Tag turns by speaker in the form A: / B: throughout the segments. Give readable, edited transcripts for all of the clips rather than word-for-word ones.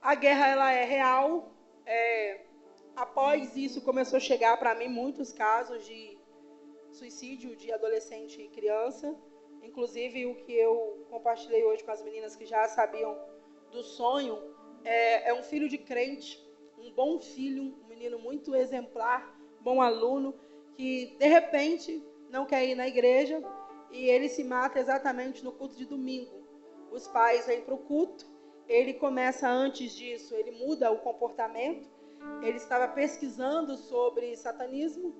A: a guerra ela é real. Após isso começou a chegar para mim muitos casos de suicídio de adolescente e criança. Inclusive o que eu compartilhei hoje com as meninas que já sabiam do sonho, é um filho de crente, um bom filho, um menino muito exemplar, bom aluno, que de repente não quer ir na igreja e ele se mata exatamente no culto de domingo. Os pais vêm para o culto, ele começa antes disso, ele muda o comportamento, ele estava pesquisando sobre satanismo,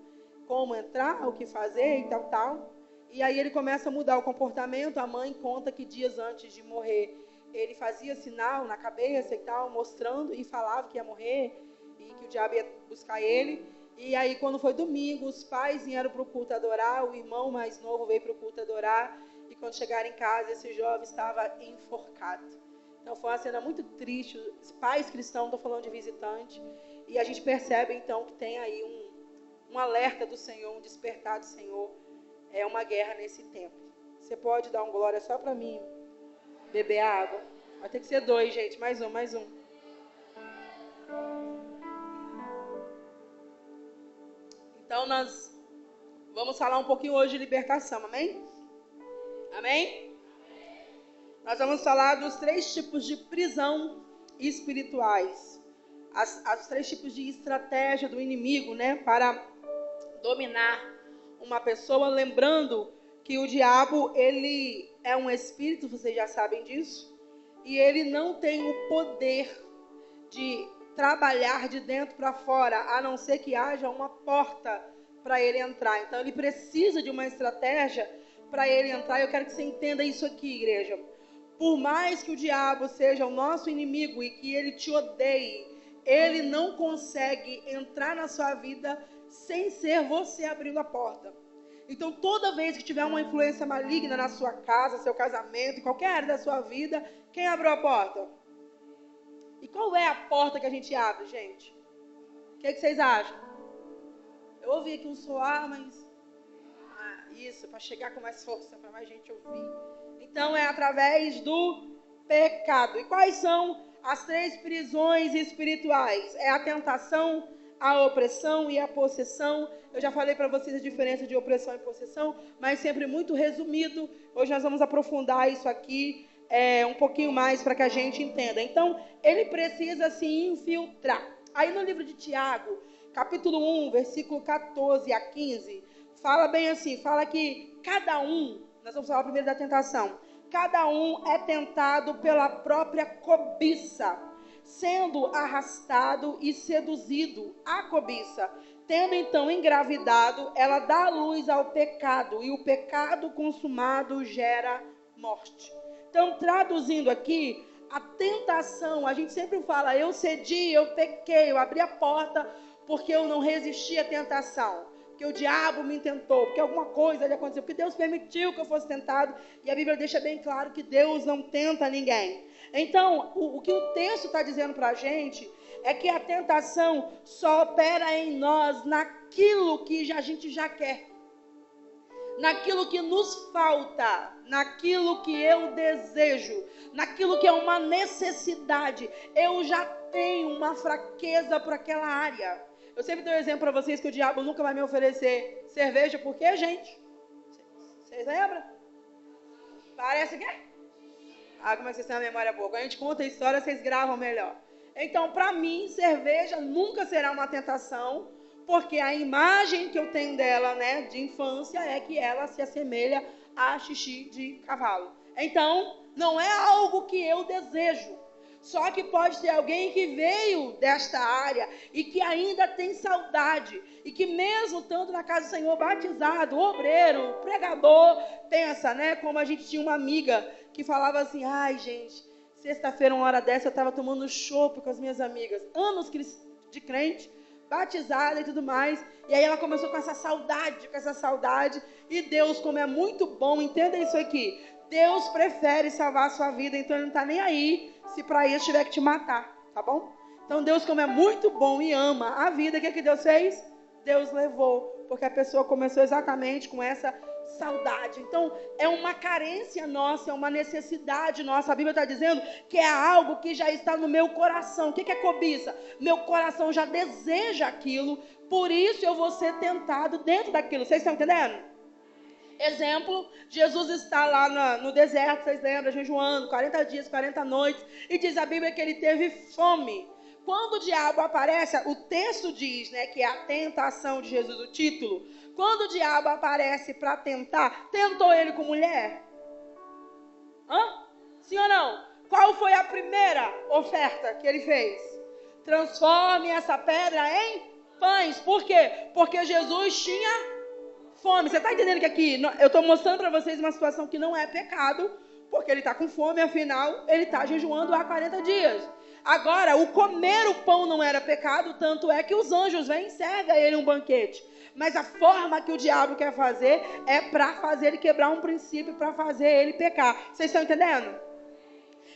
A: como entrar, o que fazer e tal. E aí ele começa a mudar o comportamento. A mãe conta que dias antes de morrer, ele fazia sinal na cabeça e tal, mostrando e falava que ia morrer e que o diabo ia buscar ele. E aí quando foi domingo, os pais vieram para o culto adorar, o irmão mais novo veio para o culto adorar, e quando chegaram em casa, esse jovem estava enforcado. Então foi uma cena muito triste. Os pais cristãos, estou falando de visitante, e a gente percebe então que tem aí um alerta do Senhor, um despertar do Senhor. É uma guerra nesse tempo. Você pode dar um glória só para mim beber água? Vai ter que ser 2, gente. Mais um. Então nós vamos falar um pouquinho hoje de libertação, amém? Amém? Nós vamos falar dos 3 tipos de prisão espirituais. Os 3 tipos de estratégia do inimigo, né? Para dominar uma pessoa, lembrando que o diabo, ele é um espírito, vocês já sabem disso, e ele não tem o poder de trabalhar de dentro para fora, a não ser que haja uma porta para ele entrar. Então ele precisa de uma estratégia para ele entrar. Eu quero que você entenda isso aqui, igreja. Por mais que o diabo seja o nosso inimigo e que ele te odeie, ele não consegue entrar na sua vida sem ser você abrindo a porta. Então, toda vez que tiver uma influência maligna na sua casa, seu casamento, em qualquer área da sua vida, quem abriu a porta? E qual é a porta que a gente abre, gente? O que vocês acham? Eu ouvi aqui um soar, mas... isso, para chegar com mais força, para mais gente ouvir. Então, é através do pecado. E quais são as 3 prisões espirituais? É a tentação, a opressão e a possessão. Eu já falei para vocês a diferença de opressão e possessão, mas sempre muito resumido. Hoje nós vamos aprofundar isso aqui um pouquinho mais para que a gente entenda. Então, ele precisa se infiltrar. Aí no livro de Tiago, capítulo 1, versículo 14 a 15, fala bem assim, fala que cada um, nós vamos falar primeiro da tentação, cada um é tentado pela própria cobiça, sendo arrastado e seduzido à cobiça. Tendo então engravidado, ela dá luz ao pecado, e o pecado consumado gera morte. Então, traduzindo aqui, a tentação, a gente sempre fala, eu cedi, eu pequei, eu abri a porta porque eu não resisti à tentação, porque o diabo me tentou, porque alguma coisa ali aconteceu, porque Deus permitiu que eu fosse tentado, e a Bíblia deixa bem claro que Deus não tenta ninguém. Então, o que o texto está dizendo para a gente é que a tentação só opera em nós naquilo que a gente já quer, naquilo que nos falta, naquilo que eu desejo, naquilo que é uma necessidade. Eu já tenho uma fraqueza por aquela área. Eu sempre dou um exemplo para vocês que o diabo nunca vai me oferecer cerveja, porque, gente, vocês lembram? Parece que é? Como é que vocês têm a memória boa? Quando a gente conta a história, vocês gravam melhor. Então, para mim, cerveja nunca será uma tentação, porque a imagem que eu tenho dela, né, de infância, é que ela se assemelha a xixi de cavalo. Então, não é algo que eu desejo. Só que pode ter alguém que veio desta área e que ainda tem saudade. E que mesmo estando na casa do Senhor, batizado, obreiro, pregador, pensa, né? Como a gente tinha uma amiga que falava assim, ai gente, sexta-feira, uma hora dessa, eu estava tomando chopp com as minhas amigas. Anos de crente, batizada e tudo mais. E aí ela começou com essa saudade. E Deus, como é muito bom, entenda isso aqui. Deus prefere salvar a sua vida, então Ele não está nem aí se para isso tiver que te matar, tá bom? Então Deus, como é muito bom e ama a vida, o que Deus fez? Deus levou, porque a pessoa começou exatamente com essa saudade. Então, é uma carência nossa, é uma necessidade nossa. A Bíblia está dizendo que é algo que já está no meu coração. O que é cobiça? Meu coração já deseja aquilo, por isso eu vou ser tentado dentro daquilo. Vocês estão entendendo? Exemplo, Jesus está lá no deserto, vocês lembram, jejuando, 40 dias, 40 noites, e diz a Bíblia que ele teve fome. Quando o diabo aparece, o texto diz, né, que é a tentação de Jesus, o título. Quando o diabo aparece para tentar, tentou ele com mulher? Sim ou não? Qual foi a primeira oferta que ele fez? Transforme essa pedra em pães. Por quê? Porque Jesus tinha fome. Você está entendendo que aqui eu estou mostrando para vocês uma situação que não é pecado, porque ele está com fome, afinal, ele está jejuando há 40 dias. Agora, o comer o pão não era pecado, tanto é que os anjos vêm e servem a ele um banquete. Mas a forma que o diabo quer fazer é para fazer ele quebrar um princípio, para fazer ele pecar. Vocês estão entendendo?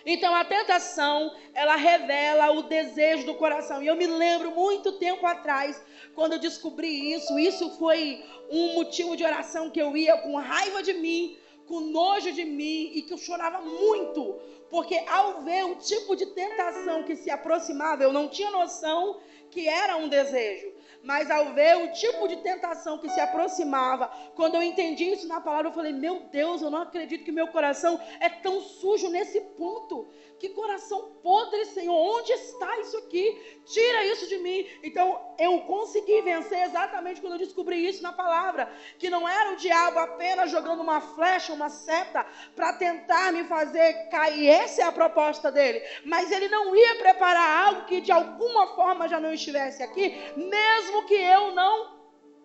A: Então a tentação, ela revela o desejo do coração. E eu me lembro muito tempo atrás, quando eu descobri isso foi um motivo de oração que eu ia com raiva de mim, com nojo de mim, e que eu chorava muito. Porque ao ver o tipo de tentação que se aproximava, eu não tinha noção que era um desejo. Mas ao ver o tipo de tentação que se aproximava, quando eu entendi isso na palavra, eu falei, meu Deus, eu não acredito que meu coração é tão sujo nesse ponto. Que coração podre, Senhor, onde está isso aqui? Tira isso de mim. Então eu consegui vencer exatamente quando eu descobri isso na palavra. Que não era o diabo apenas jogando uma flecha, uma seta, para tentar me fazer cair. Essa é a proposta dele. Mas ele não ia preparar algo que de alguma forma já não estivesse aqui, mesmo que eu não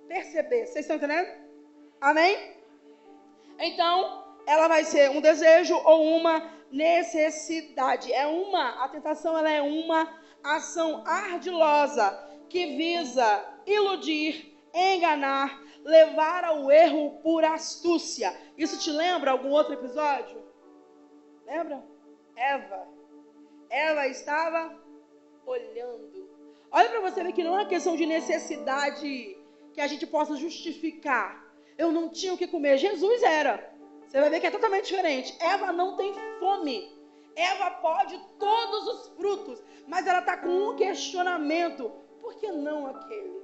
A: percebesse. Vocês estão entendendo? Amém? Então, ela vai ser um desejo ou uma necessidade. A tentação, ela é uma ação ardilosa que visa iludir, enganar, levar ao erro por astúcia. Isso te lembra algum outro episódio? Lembra? Eva estava olhando. Olha para você ver que não é uma questão de necessidade que a gente possa justificar. Eu não tinha o que comer. Jesus era. Você vai ver que é totalmente diferente. Eva não tem fome. Eva pode todos os frutos. Mas ela está com um questionamento. Por que não aquele?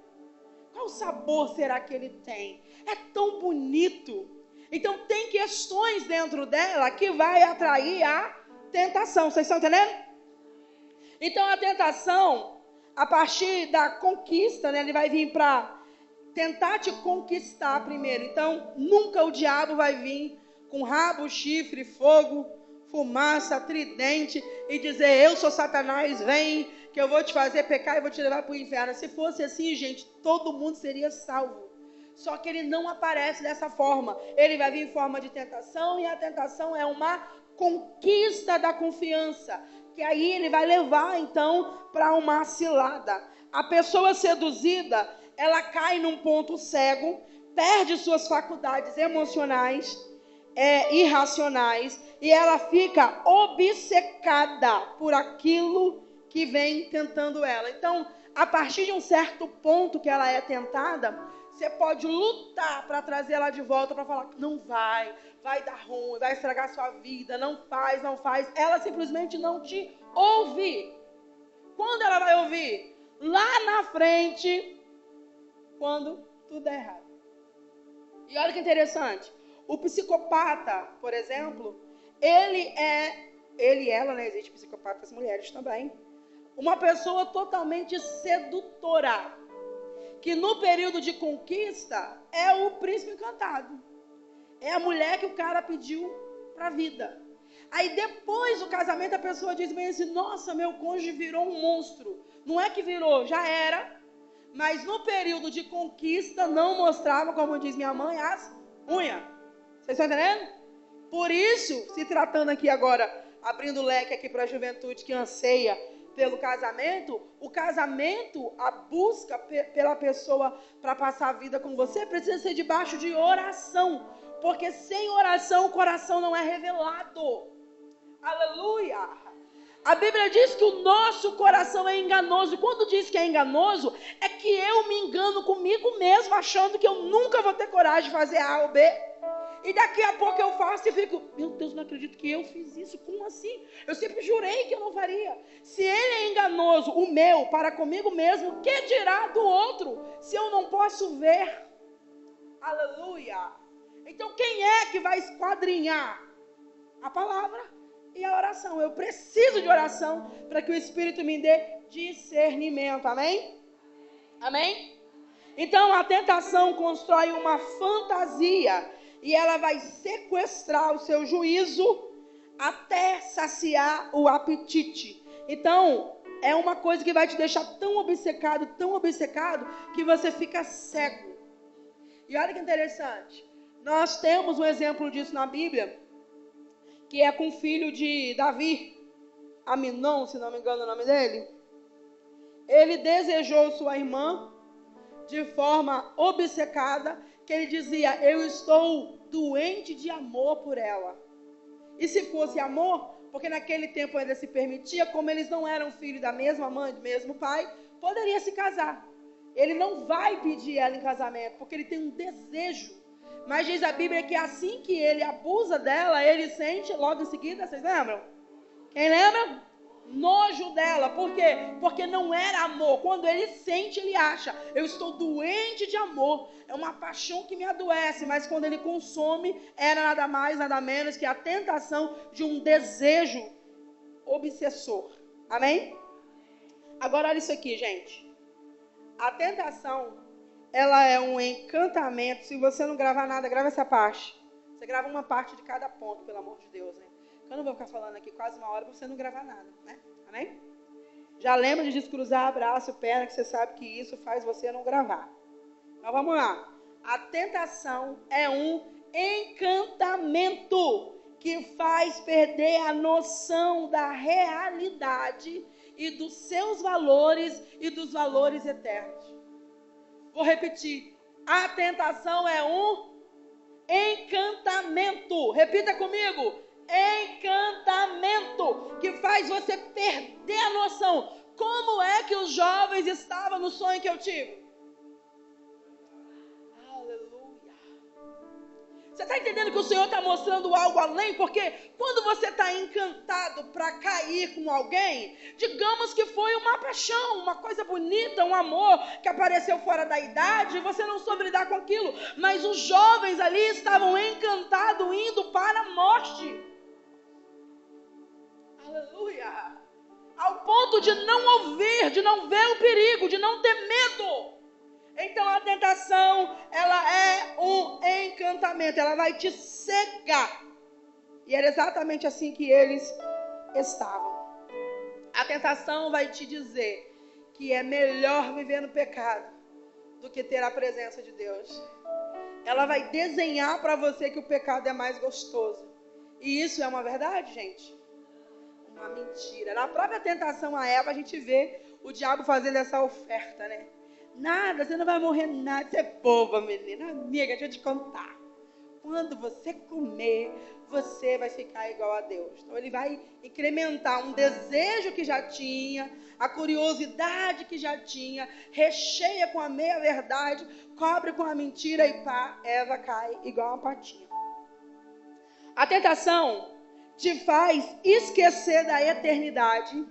A: Qual sabor será que ele tem? É tão bonito. Então tem questões dentro dela que vai atrair a tentação. Vocês estão entendendo? Então a tentação, a partir da conquista, né, ele vai vir para tentar te conquistar primeiro. Então nunca o diabo vai vir com rabo, chifre, fogo, fumaça, tridente e dizer, eu sou Satanás, vem que eu vou te fazer pecar e vou te levar para o inferno. Se fosse assim, gente, todo mundo seria salvo. Só que ele não aparece dessa forma. Ele vai vir em forma de tentação, e a tentação é uma conquista da confiança, que aí ele vai levar então para uma cilada. A pessoa seduzida, ela cai num ponto cego, perde suas faculdades emocionais, irracionais, e ela fica obcecada por aquilo que vem tentando ela. Então, a partir de um certo ponto que ela é tentada, você pode lutar para trazer ela de volta, para falar que não vai dar ruim, vai estragar sua vida, não faz. Ela simplesmente não te ouve. Quando ela vai ouvir? Lá na frente, quando tudo der errado. E olha que interessante. O psicopata, por exemplo, ela, né? Existe psicopatas mulheres também. Uma pessoa totalmente sedutora, que no período de conquista é o príncipe encantado. É a mulher que o cara pediu para a vida. Aí depois do casamento a pessoa diz bem assim, nossa, meu cônjuge virou um monstro. Não é que virou, já era. Mas no período de conquista não mostrava, como diz minha mãe, as unhas. Vocês estão entendendo? Por isso, se tratando aqui agora, abrindo o leque aqui para a juventude que anseia pelo casamento, o casamento, a busca pela pessoa para passar a vida com você, precisa ser debaixo de oração. Porque sem oração o coração não é revelado. Aleluia! A Bíblia diz que o nosso coração é enganoso. Quando diz que é enganoso, é que eu me engano comigo mesmo, achando que eu nunca vou ter coragem de fazer A ou B. E daqui a pouco eu faço e fico, meu Deus, não acredito que eu fiz isso. Como assim? Eu sempre jurei que eu não faria. Se ele é enganoso, o meu, para comigo mesmo, que dirá do outro? Se eu não posso ver. Aleluia. Então quem é que vai esquadrinhar? A palavra e a oração. Eu preciso de oração para que o Espírito me dê discernimento. Amém? Amém? Então a tentação constrói uma fantasia e ela vai sequestrar o seu juízo até saciar o apetite. Então é uma coisa que vai te deixar tão obcecado, que você fica cego. E olha que interessante. Nós temos um exemplo disso na Bíblia, que é com o filho de Davi, Aminon, se não me engano o nome dele. Ele desejou sua irmã de forma obcecada, que ele dizia, eu estou doente de amor por ela. E se fosse amor, porque naquele tempo ainda se permitia, como eles não eram filhos da mesma mãe, do mesmo pai, poderia se casar. Ele não vai pedir ela em casamento, porque ele tem um desejo. Mas diz a Bíblia que assim que ele abusa dela, ele sente logo em seguida, vocês lembram? Quem lembra? Nojo dela. Por quê? Porque não era amor. Quando ele sente, ele acha, eu estou doente de amor. É uma paixão que me adoece. Mas quando ele consome, era nada mais, nada menos que a tentação de um desejo obsessor. Amém? Agora olha isso aqui, gente. A tentação, ela é um encantamento. Se você não gravar nada, grava essa parte. Você grava uma parte de cada ponto, pelo amor de Deus, né? Eu não vou ficar falando aqui quase uma hora para você não gravar nada, né? Amém? Já lembra de descruzar braço, perna, que você sabe que isso faz você não gravar. Então vamos lá. A tentação é um encantamento que faz perder a noção da realidade e dos seus valores e dos valores eternos. Vou repetir. A tentação é um encantamento. Repita comigo. Encantamento que faz você perder a noção. Como é que os jovens estavam no sonho que eu tive? Aleluia. Você está entendendo que o Senhor está mostrando algo além? Porque quando você está encantado para cair com alguém, digamos que foi uma paixão, uma coisa bonita, um amor que apareceu fora da idade, e você não soube lidar com aquilo. Mas os jovens ali estavam encantados, indo para a morte. Aleluia. Ao ponto de não ouvir, de não ver o perigo, de não ter medo. Então a tentação, ela é um encantamento, ela vai te cegar. E era exatamente assim que eles estavam. A tentação vai te dizer que é melhor viver no pecado do que ter a presença de Deus. Ela vai desenhar para você que o pecado é mais gostoso. E isso é uma verdade, gente? Uma mentira. Na própria tentação a Eva, a gente vê o diabo fazendo essa oferta, né? Nada, você não vai morrer nada. Você é boba, menina. Amiga, deixa eu te contar. Quando você comer, você vai ficar igual a Deus. Então ele vai incrementar um desejo que já tinha, a curiosidade que já tinha, recheia com a meia-verdade, cobre com a mentira e pá, Eva cai igual uma patinha. A tentação te faz esquecer da eternidade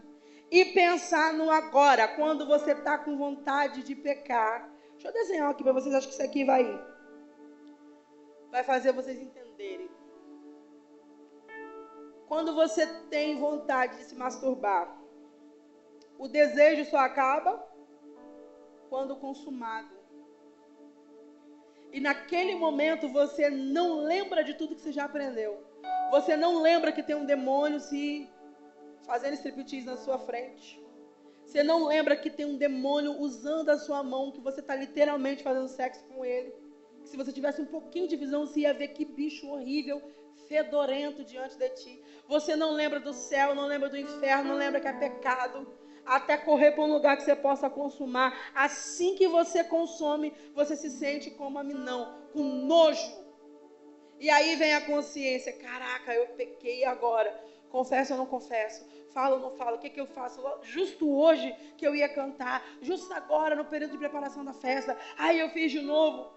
A: e pensar no agora, quando você está com vontade de pecar. Deixa eu desenhar aqui para vocês, acho que isso aqui vai fazer vocês entenderem. Quando você tem vontade de se masturbar, o desejo só acaba quando consumado. E naquele momento você não lembra de tudo que você já aprendeu. Você não lembra que tem um demônio se fazendo striptease na sua frente. Você não lembra que tem um demônio usando a sua mão, que você está literalmente fazendo sexo com ele. Que se você tivesse um pouquinho de visão, você ia ver que bicho horrível, fedorento diante de ti. Você não lembra do céu, não lembra do inferno, não lembra que é pecado. Até correr para um lugar que você possa consumar. Assim que você consome, você se sente como Aminon, com nojo. E aí vem a consciência, caraca, eu pequei agora. Confesso ou não confesso? Falo ou não falo? O que eu faço? Justo hoje que eu ia cantar, justo agora no período de preparação da festa. Aí eu fiz de novo.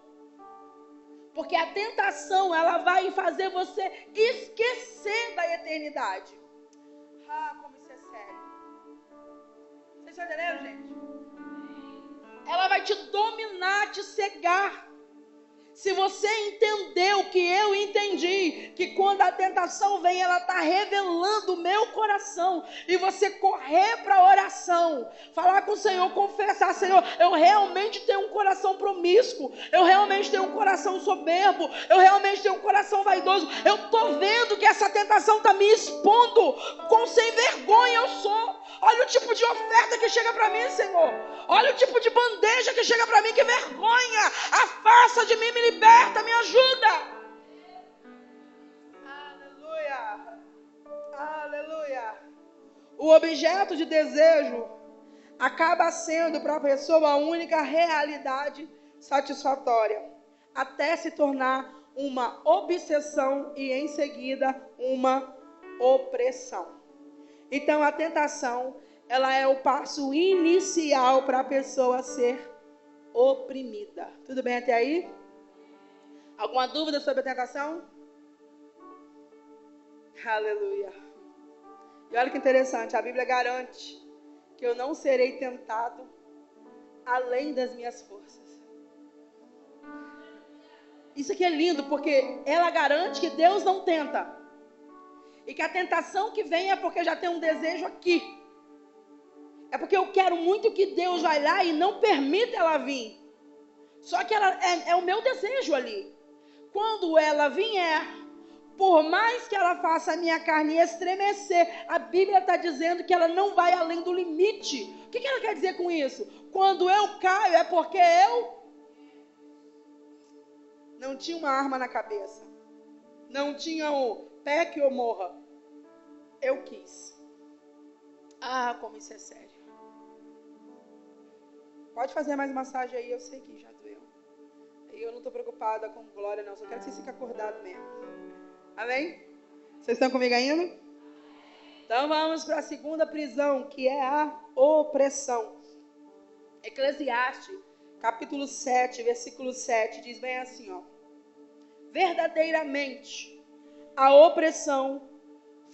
A: Porque a tentação, ela vai fazer você esquecer da eternidade. Ah, como isso é sério. Vocês estão entendendo, gente? Ela vai te dominar, te cegar. Se você entendeu o que eu entendi, que quando a tentação vem, ela está revelando o meu coração, e você correr para a oração, falar com o Senhor, confessar: Senhor, eu realmente tenho um coração promíscuo, eu realmente tenho um coração soberbo, eu realmente tenho um coração vaidoso, eu estou vendo que essa tentação está me expondo, quão sem vergonha eu sou. Olha o tipo de oferta que chega para mim, Senhor. Olha o tipo de bandeja que chega para mim, que vergonha. Afasta de mim, me liberta, me ajuda. Aleluia. Aleluia. O objeto de desejo acaba sendo para a pessoa a única realidade satisfatória, até se tornar uma obsessão e em seguida uma opressão. Então a tentação, ela é o passo inicial para a pessoa ser oprimida. Tudo bem até aí? Alguma dúvida sobre a tentação? Aleluia. E olha que interessante, a Bíblia garante que eu não serei tentado além das minhas forças. Isso aqui é lindo, porque ela garante que Deus não tenta. E que a tentação que vem é porque já tem um desejo aqui. É porque eu quero muito que Deus vai lá e não permita ela vir. Só que ela é o meu desejo ali. Quando ela vier, por mais que ela faça a minha carne estremecer, a Bíblia está dizendo que ela não vai além do limite. O que ela quer dizer com isso? Quando eu caio é porque eu não tinha uma arma na cabeça. Não tinha um peque ou morra. Eu quis. Ah, como isso é sério. Pode fazer mais massagem aí, eu sei que já doeu. E eu não estou preocupada com glória, não. Só quero que vocês fiquem acordados mesmo. Amém? Vocês estão comigo ainda? Então vamos para a segunda prisão, que é a opressão. Eclesiastes, capítulo 7, versículo 7, diz bem assim, ó. Verdadeiramente, a opressão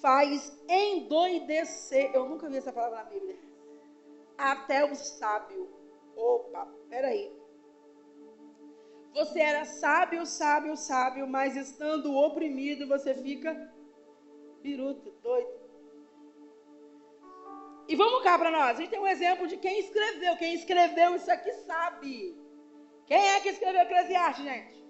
A: faz endoidecer. Eu nunca vi essa palavra na Bíblia. Até o sábio. Opa, peraí. Você era sábio, sábio, sábio, mas estando oprimido, você fica biruta, doido. E vamos cá para nós. A gente tem um exemplo de quem escreveu. Quem escreveu isso aqui sabe. Quem é que escreveu Eclesiastes, gente?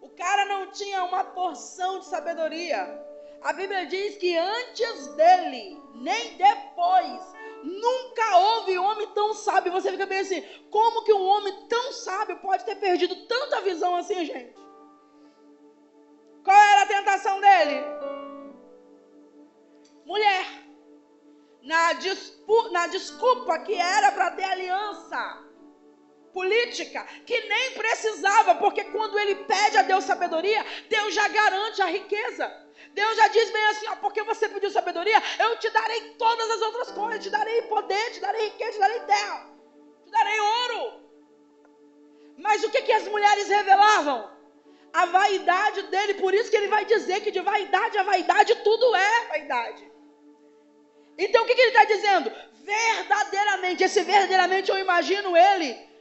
A: O cara não tinha uma porção de sabedoria. A Bíblia diz que antes dele, nem depois, nunca houve homem tão sábio. Você fica bem assim, como que um homem tão sábio pode ter perdido tanta visão assim, gente? Qual era a tentação dele? Mulher. Na desculpa que era para ter aliança política, que nem precisava, porque quando ele pede a Deus sabedoria, Deus já garante a riqueza. Deus já diz bem assim, ó, porque você pediu sabedoria, eu te darei todas as outras coisas, te darei poder, te darei riqueza, te darei terra, te darei ouro. Mas o que as mulheres revelavam? A vaidade dele, por isso que ele vai dizer que de vaidade a vaidade tudo é vaidade. Então o que ele está dizendo? Verdadeiramente, esse verdadeiramente eu imagino ele,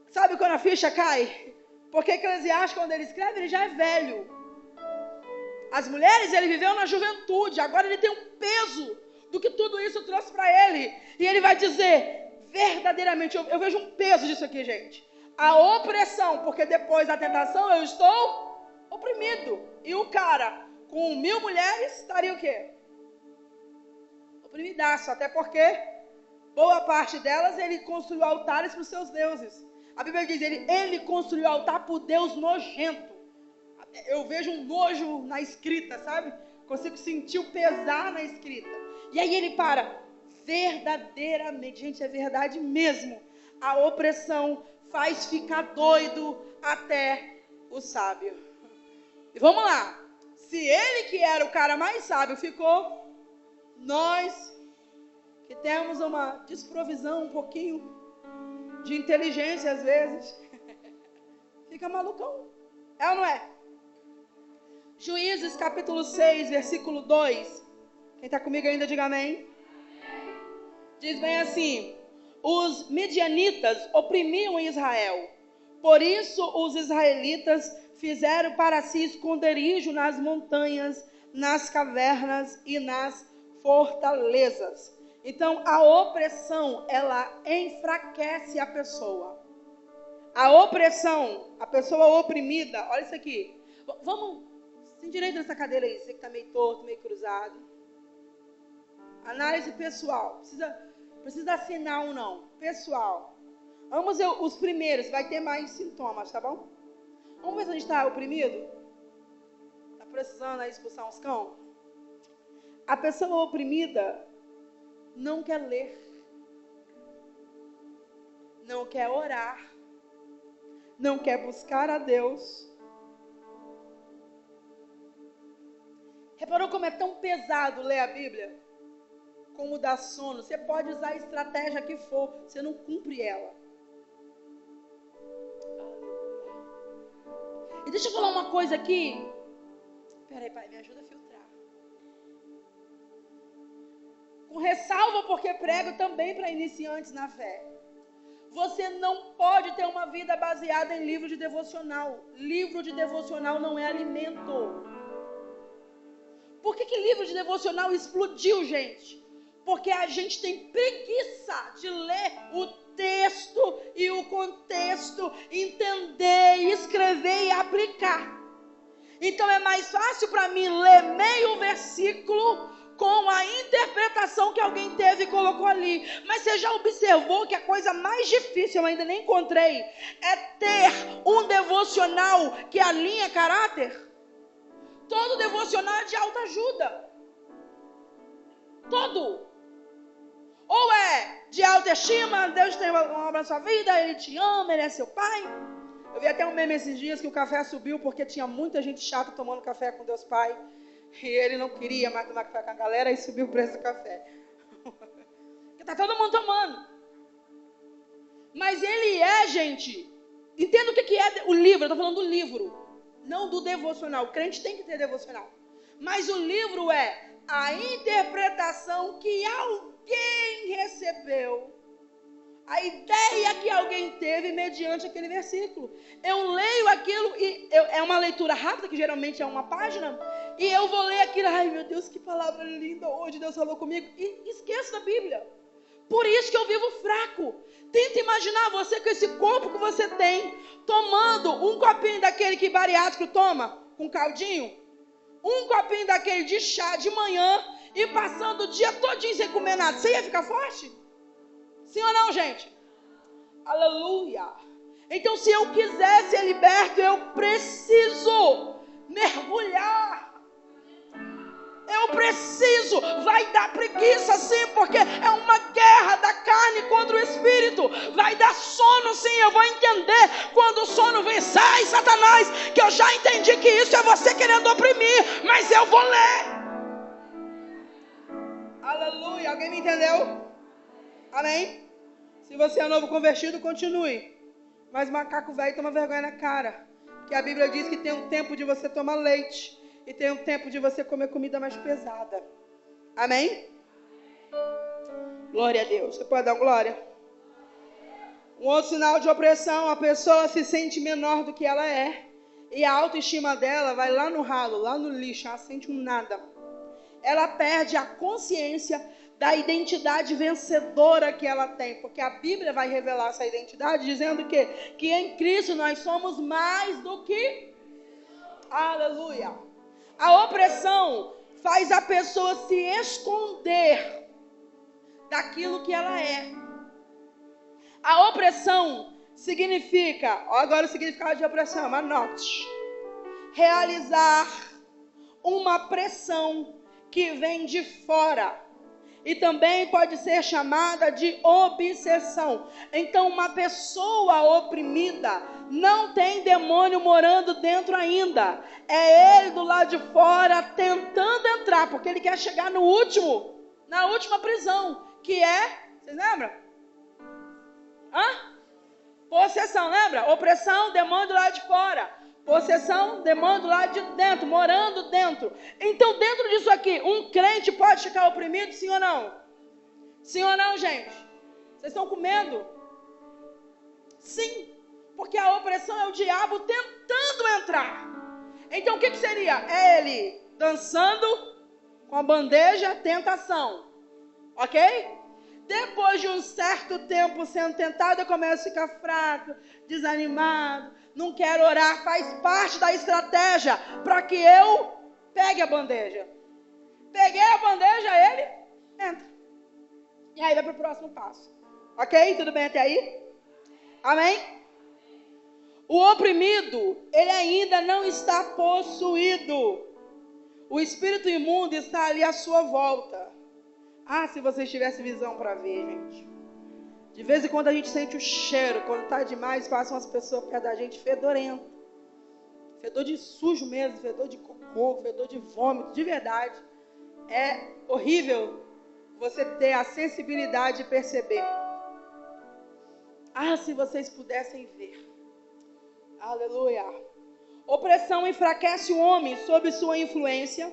A: sabe quando a ficha cai? Porque Eclesiastes, quando ele escreve, ele já é velho. As mulheres, ele viveu na juventude, agora ele tem um peso do que tudo isso trouxe para ele. E ele vai dizer, verdadeiramente, eu vejo um peso disso aqui, gente. A opressão, porque depois da tentação eu estou oprimido. E o cara, com 1000 mulheres, estaria o quê? Oprimidaço, até porque boa parte delas ele construiu altares para os seus deuses. A Bíblia diz, ele construiu altar para o Deus nojento. Eu vejo um nojo na escrita, sabe? Consigo sentir o pesar na escrita. E aí ele para, verdadeiramente, gente, é verdade mesmo. A opressão faz ficar doido até o sábio. E vamos lá. Se ele que era o cara mais sábio ficou, nós que temos uma desprovisão um pouquinho de inteligência às vezes, Fica malucão. É ou não é? Juízes capítulo 6, versículo 2. Quem está comigo ainda, diga amém. Diz bem assim: os midianitas oprimiam Israel. Por isso os israelitas fizeram para si esconderijo nas montanhas, nas cavernas e nas fortalezas. Então a opressão, ela enfraquece a pessoa. A opressão, a pessoa oprimida, olha isso aqui. Vamos, se endireita nessa cadeira aí, você que está meio torto, meio cruzado. Análise pessoal, precisa assinar ou não, pessoal. Vamos ver os primeiros, vai ter mais sintomas, tá bom? Vamos ver se a gente está oprimido. Está precisando aí expulsar uns cão? A pessoa oprimida não quer ler, não quer orar, não quer buscar a Deus. Reparou como é tão pesado ler a Bíblia? Como dá sono. Você pode usar a estratégia que for, você não cumpre ela. E deixa eu falar uma coisa aqui. Peraí, pai, me ajuda a filtrar. Com ressalva, porque prego também para iniciantes na fé. Você não pode ter uma vida baseada em livro de devocional. Livro de devocional não é alimento. Por que livro de devocional explodiu, gente? Porque a gente tem preguiça de ler o texto e o contexto, entender, escrever e aplicar. Então é mais fácil para mim ler meio versículo com a interpretação que alguém teve e colocou ali. Mas você já observou que a coisa mais difícil, eu ainda nem encontrei, é ter um devocional que alinha caráter? Todo devocional é de autoajuda. Todo. Ou é de autoestima, Deus tem uma obra na sua vida, Ele te ama, Ele é seu pai. Eu vi até um meme esses dias que o café subiu porque tinha muita gente chata tomando café com Deus Pai. E ele não queria mais tomar café com a galera e subiu o preço do café. Porque tá todo mundo tomando. Mas ele é, gente, entenda o que é o livro, eu estou falando do livro, não do devocional. O crente tem que ter devocional. Mas o livro é a interpretação que alguém recebeu, a ideia que alguém teve mediante aquele versículo. Eu leio aquilo e é uma leitura rápida, que geralmente é uma página, e eu vou ler aquilo, ai meu Deus, que palavra linda, hoje Deus falou comigo, e esqueço da Bíblia. Por isso que eu vivo fraco. Tenta imaginar você com esse corpo que você tem, tomando um copinho daquele que bariátrico toma, com caldinho, um copinho daquele de chá de manhã, e passando o dia todinho sem comer nada. Você ia ficar forte? Sim ou não, gente? Aleluia. Então, se eu quiser ser liberto, eu preciso mergulhar. Eu preciso. Vai dar preguiça, sim, porque é uma guerra da carne contra o espírito. Vai dar sono, sim. Eu vou entender quando o sono vem. Sai, Satanás, que eu já entendi que isso é você querendo oprimir, mas eu vou ler. Aleluia. Alguém me entendeu? Amém? Se você é novo convertido, continue. Mas macaco velho toma vergonha na cara. Porque a Bíblia diz que tem um tempo de você tomar leite e tem um tempo de você comer comida mais pesada. Amém? Glória a Deus. Você pode dar glória? Um outro sinal de opressão, a pessoa se sente menor do que ela é. E a autoestima dela vai lá no ralo, lá no lixo. Ela sente um nada. Ela perde a consciência da identidade vencedora que ela tem, porque a Bíblia vai revelar essa identidade, dizendo que em Cristo nós somos mais do que... Aleluia! A opressão faz a pessoa se esconder daquilo que ela é. A opressão significa, agora o significado de opressão, anote, realizar uma pressão que vem de fora. E também pode ser chamada de obsessão. Então, uma pessoa oprimida não tem demônio morando dentro ainda. É ele do lado de fora tentando entrar, porque ele quer chegar na última prisão, que é, vocês lembram? Possessão, lembra? Opressão, demônio do lado de fora. Possessão, demônio do lado de dentro, morando dentro. Então, dentro disso aqui, um crente pode ficar oprimido, sim ou não? Sim ou não, gente? Vocês estão com medo? Sim, porque a opressão é o diabo tentando entrar. Então, o que seria? É ele dançando com a bandeja, tentação. Ok? Depois de um certo tempo sendo tentado, eu começo a ficar fraco, desanimado, não quero orar. Faz parte da estratégia para que eu pegue a bandeja. Peguei a bandeja, ele entra. E aí vai para o próximo passo. Ok? Tudo bem até aí? Amém? O oprimido, ele ainda não está possuído. O espírito imundo está ali à sua volta. Ah, se vocês tivessem visão para ver, gente. De vez em quando a gente sente o cheiro. Quando está demais, passam as pessoas perto da gente fedorento. Fedor de sujo mesmo, fedor de cocô, fedor de vômito, de verdade. É horrível você ter a sensibilidade de perceber. Ah, se vocês pudessem ver. Aleluia. Opressão enfraquece o homem sob sua influência,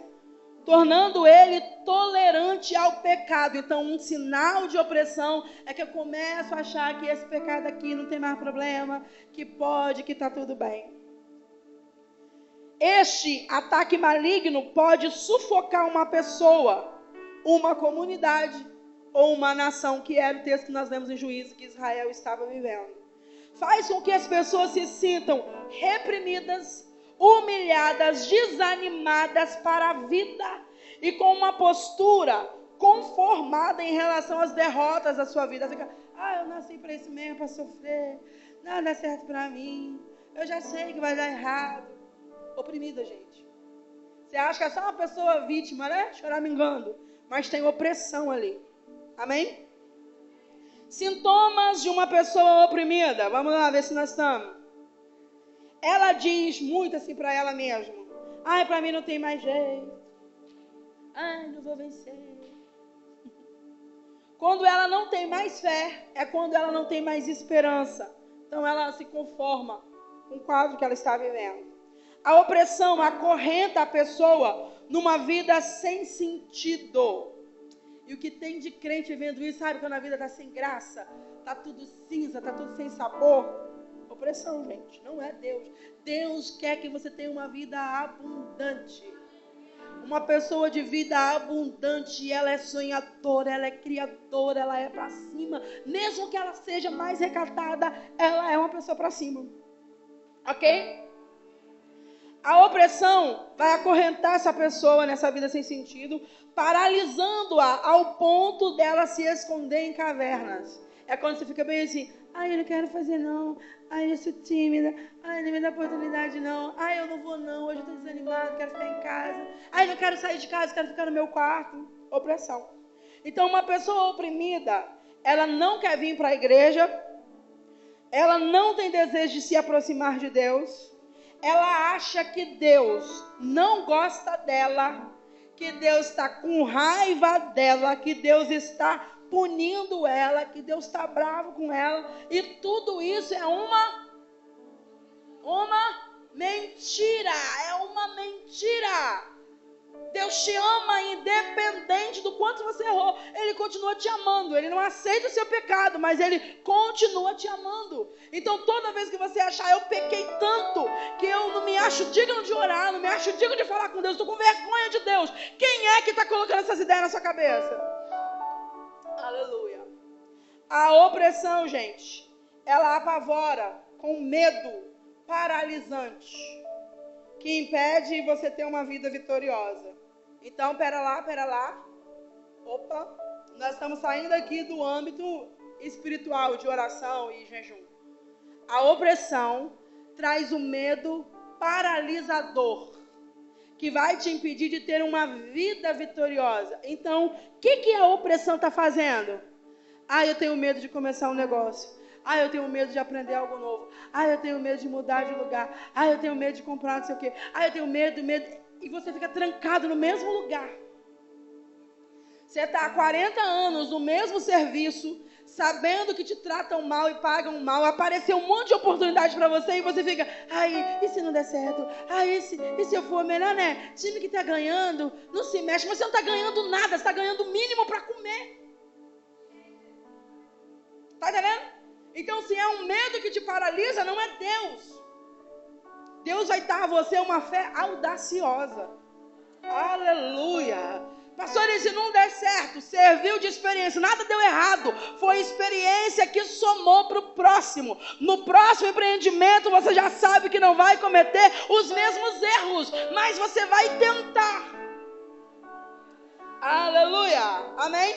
A: tornando ele tolerante ao pecado. Então, um sinal de opressão é que eu começo a achar que esse pecado aqui não tem mais problema, que pode, que está tudo bem. Este ataque maligno pode sufocar uma pessoa, uma comunidade ou uma nação, que era o texto que nós lemos em Juízo que Israel estava vivendo. Faz com que as pessoas se sintam reprimidas, humilhadas, desanimadas para a vida e com uma postura conformada em relação às derrotas da sua vida. Fica, eu nasci para isso mesmo, para sofrer, nada é certo para mim, eu já sei que vai dar errado. Oprimida, gente. Você acha que é só uma pessoa vítima, né? Choramingando, mas tem opressão ali. Amém? Sintomas de uma pessoa oprimida. Vamos lá ver se nós estamos. Ela diz muito assim para ela mesma. Para mim não tem mais jeito. Não vou vencer. Quando ela não tem mais fé, é quando ela não tem mais esperança. Então ela se conforma com o quadro que ela está vivendo. A opressão acorrenta a pessoa numa vida sem sentido. E o que tem de crente vendo isso, sabe? Quando a vida está sem graça, está tudo cinza, está tudo sem sabor. Opressão, gente, não é Deus. Deus quer que você tenha uma vida abundante. Uma pessoa de vida abundante, ela é sonhadora, ela é criadora, ela é para cima. Mesmo que ela seja mais recatada, ela é uma pessoa para cima. Ok? A opressão vai acorrentar essa pessoa nessa vida sem sentido, paralisando-a ao ponto dela se esconder em cavernas. É quando você fica bem assim, eu não quero fazer não, eu sou tímida, não me dá oportunidade não, eu não vou não, hoje eu estou desanimado, quero ficar em casa, não quero sair de casa, quero ficar no meu quarto. Opressão. Então uma pessoa oprimida, ela não quer vir para a igreja, ela não tem desejo de se aproximar de Deus, ela acha que Deus não gosta dela, que Deus está com raiva dela, que Deus está punindo ela, que Deus está bravo com ela. E tudo isso é uma mentira. É uma mentira. Deus te ama independente do quanto você errou. Ele continua te amando. Ele não aceita o seu pecado, mas Ele continua te amando. Então toda vez que você achar, eu pequei tanto que eu não me acho digno de orar, não me acho digno de falar com Deus, estou com vergonha de Deus. Quem é que está colocando essas ideias na sua cabeça? Aleluia. A opressão, gente, ela apavora com medo paralisante, que impede você ter uma vida vitoriosa. Então, pera lá. Opa, nós estamos saindo aqui do âmbito espiritual de oração e jejum. A opressão traz o medo paralisador, que vai te impedir de ter uma vida vitoriosa. Então, o que a opressão está fazendo? Eu tenho medo de começar um negócio. Eu tenho medo de aprender algo novo. Eu tenho medo de mudar de lugar. Eu tenho medo de comprar não sei o quê. Eu tenho medo. E você fica trancado no mesmo lugar. Você está há 40 anos no mesmo serviço, sabendo que te tratam mal e pagam mal, apareceu um monte de oportunidade para você e você fica, ai, e se não der certo? Ai, e se eu for melhor, né? Time que tá ganhando, não se mexe, mas você não tá ganhando nada, você tá ganhando o mínimo para comer. Tá entendendo? Então, se é um medo que te paralisa, não é Deus. Deus vai dar a você uma fé audaciosa. Aleluia. Pastor, e se não der certo? Serviu de experiência, nada deu errado. Foi experiência que somou para o próximo. No próximo empreendimento, você já sabe que não vai cometer os mesmos erros, mas você vai tentar. Aleluia. Amém?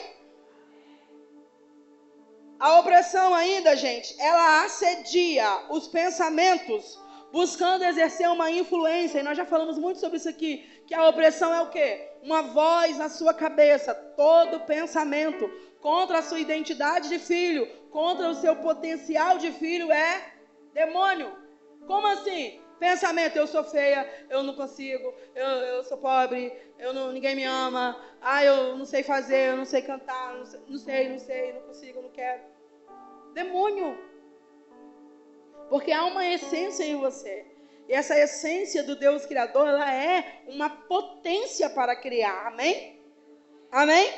A: A opressão ainda, gente, ela assedia os pensamentos, buscando exercer uma influência. E nós já falamos muito sobre isso aqui, que a opressão é o quê? Uma voz na sua cabeça, todo pensamento contra a sua identidade de filho, contra o seu potencial de filho é demônio. Como assim? Pensamento, eu sou feia, eu não consigo, eu sou pobre, ninguém me ama, eu não sei fazer, eu não sei cantar, não sei, não consigo, não quero. Demônio. Porque há uma essência em você. E essa essência do Deus Criador, ela é uma potência para criar. Amém? Amém?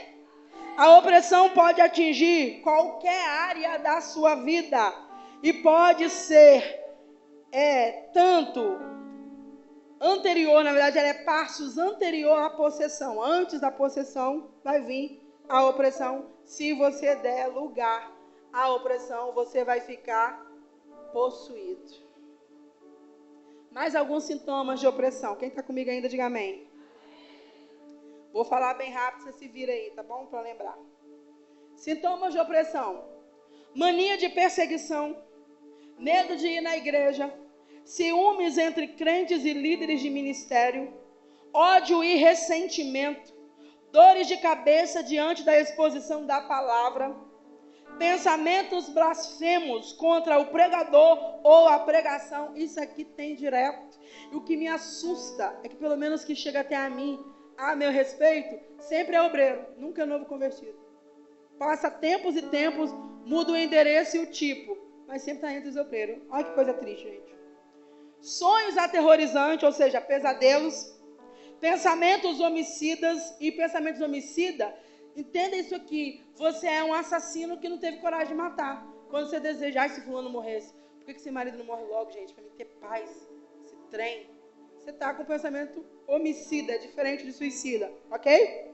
A: A opressão pode atingir qualquer área da sua vida. E pode ser tanto anterior, na verdade ela é passos anterior à possessão. Antes da possessão vai vir a opressão. Se você der lugar à opressão, você vai ficar possuído. Mais alguns sintomas de opressão. Quem está comigo ainda, diga amém. Vou falar bem rápido, você se vira aí, tá bom? Para lembrar. Sintomas de opressão. Mania de perseguição. Medo de ir na igreja. Ciúmes entre crentes e líderes de ministério. Ódio e ressentimento. Dores de cabeça diante da exposição da palavra. Pensamentos blasfemos contra o pregador ou a pregação. Isso aqui tem direto. E o que me assusta é que pelo menos que chega até a mim, a meu respeito, sempre é obreiro, nunca é novo convertido. Passa tempos e tempos, muda o endereço e o tipo, mas sempre está entre os obreiros. Olha que coisa triste, gente. Sonhos aterrorizantes, ou seja, pesadelos. Pensamentos homicidas. E pensamentos homicidas, entenda isso aqui. Você é um assassino que não teve coragem de matar. Quando você deseja, se fulano morresse. Por que seu marido não morre logo, gente? Para mim ter paz. Esse trem. Você está com pensamento homicida, é diferente de suicida. Ok?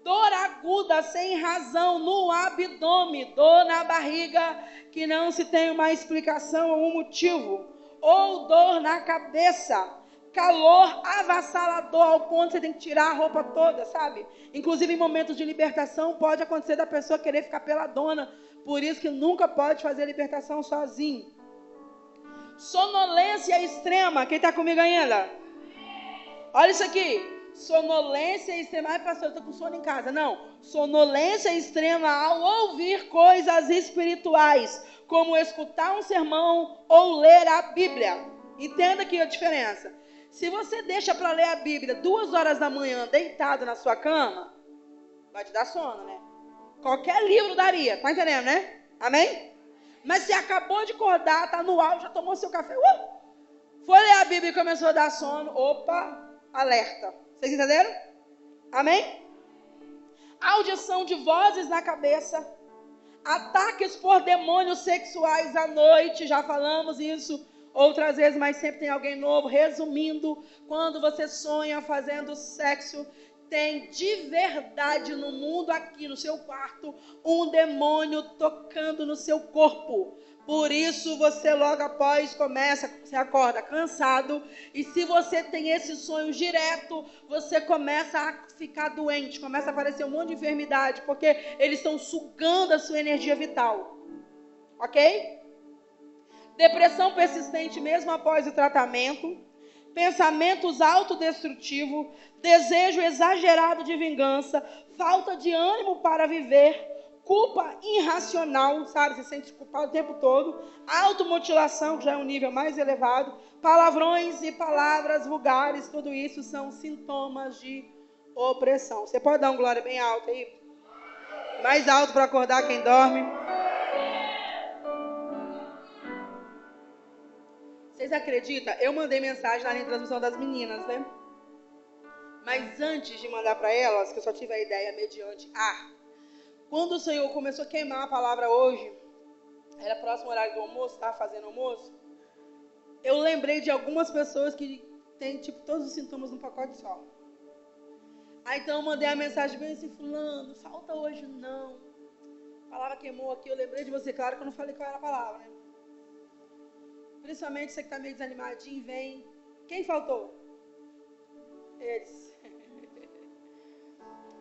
A: Dor aguda, sem razão, no abdômen. Dor na barriga, que não se tem uma explicação ou um motivo. Ou dor na cabeça. Calor avassalador ao ponto de você tem que tirar a roupa toda, sabe? Inclusive em momentos de libertação pode acontecer da pessoa querer ficar peladona. Por isso que nunca pode fazer libertação sozinho. Sonolência extrema. Quem está comigo ainda? Olha isso aqui. Sonolência extrema. Ai, pastor, eu estou com sono em casa. Não. Sonolência extrema ao ouvir coisas espirituais, como escutar um sermão ou ler a Bíblia. Entenda aqui a diferença. Se você deixa para ler a Bíblia 2 horas da manhã, deitado na sua cama, vai te dar sono, né? Qualquer livro daria, tá entendendo, né? Amém? Mas se acabou de acordar, tá no auge, já tomou seu café, foi ler a Bíblia e começou a dar sono, opa, alerta. Vocês entenderam? Amém? Audição de vozes na cabeça, ataques por demônios sexuais à noite, já falamos isso outras vezes, mas sempre tem alguém novo. Resumindo, quando você sonha fazendo sexo, tem de verdade no mundo aqui, no seu quarto, um demônio tocando no seu corpo. Por isso você logo após você acorda cansado, e se você tem esse sonho direto, você começa a ficar doente, começa a aparecer um monte de enfermidade, porque eles estão sugando a sua energia vital. Ok? Depressão persistente mesmo após o tratamento, pensamentos autodestrutivos, desejo exagerado de vingança, falta de ânimo para viver, culpa irracional, sabe? Você se sente culpado o tempo todo, automutilação, que já é um nível mais elevado, palavrões e palavras vulgares, tudo isso são sintomas de opressão. Você pode dar um glória bem alto aí? Mais alto para acordar quem dorme. Vocês acreditam? Eu mandei mensagem na linha de transmissão das meninas, né? Mas antes de mandar para elas, que eu só tive a ideia mediante quando o Senhor começou a queimar a palavra hoje, era próximo horário do almoço, estava fazendo almoço, eu lembrei de algumas pessoas que têm, tipo, todos os sintomas num pacote só. Aí então eu mandei a mensagem bem assim, fulano, falta hoje não. A palavra queimou aqui, eu lembrei de você, claro que eu não falei qual era a palavra, né? Principalmente você que está meio desanimadinho, vem. Quem faltou? Eles.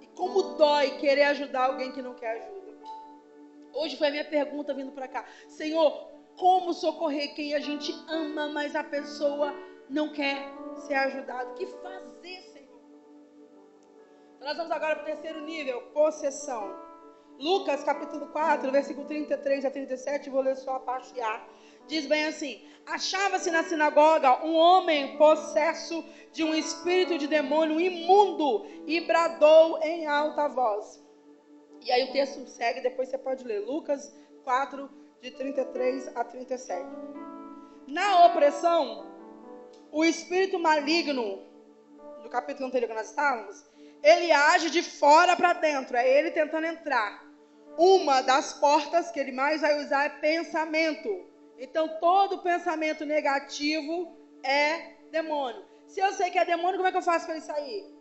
A: E como dói querer ajudar alguém que não quer ajuda. Hoje foi a minha pergunta vindo para cá. Senhor, como socorrer quem a gente ama, mas a pessoa não quer ser ajudada? O que fazer, Senhor? Então nós vamos agora para o terceiro nível, possessão. Lucas capítulo 4, versículo 33 a 37, vou ler só a parte A. Diz bem assim: achava-se na sinagoga um homem possesso de um espírito de demônio imundo e bradou em alta voz. E aí o texto segue, depois você pode ler. Lucas 4, de 33 a 37. Na opressão, o espírito maligno, do capítulo anterior que nós estávamos, ele age de fora para dentro, é ele tentando entrar. Uma das portas que ele mais vai usar é pensamento. Então, todo pensamento negativo é demônio. Se eu sei que é demônio, como é que eu faço para ele sair?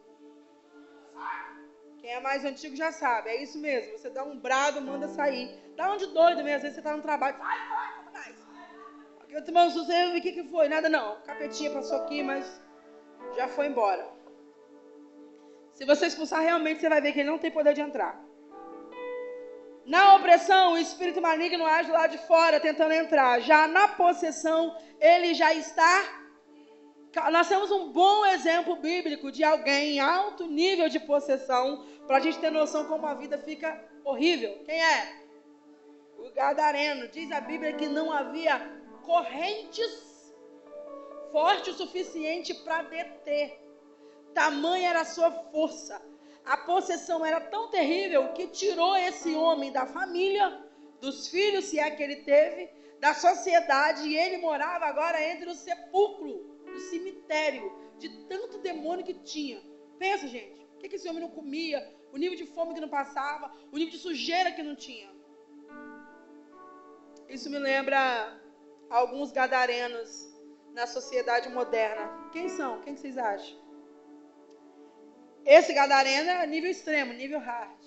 A: Quem é mais antigo já sabe, é isso mesmo. Você dá um brado, manda sair. Dá um de doido mesmo, às vezes você está no trabalho. Sai, Satanás. Eu te mando sucesso, o que foi? Nada não. Capetinha passou aqui, mas já foi embora. Se você expulsar realmente, você vai ver que ele não tem poder de entrar. Na opressão, o espírito maligno age lá de fora, tentando entrar. Já na possessão, ele já está... Nós temos um bom exemplo bíblico de alguém em alto nível de possessão, para a gente ter noção como a vida fica horrível. Quem é? O gadareno. Diz a Bíblia que não havia correntes fortes o suficiente para deter. Tamanha era a sua força. A possessão era tão terrível que tirou esse homem da família, dos filhos, se é que ele teve, da sociedade, e ele morava agora entre o sepulcro, o cemitério, de tanto demônio que tinha. Pensa, gente, o que esse homem não comia, o nível de fome que não passava, o nível de sujeira que não tinha. Isso me lembra alguns gadarenos na sociedade moderna. Quem são? Quem vocês acham? Esse gadareno é nível extremo, nível hard.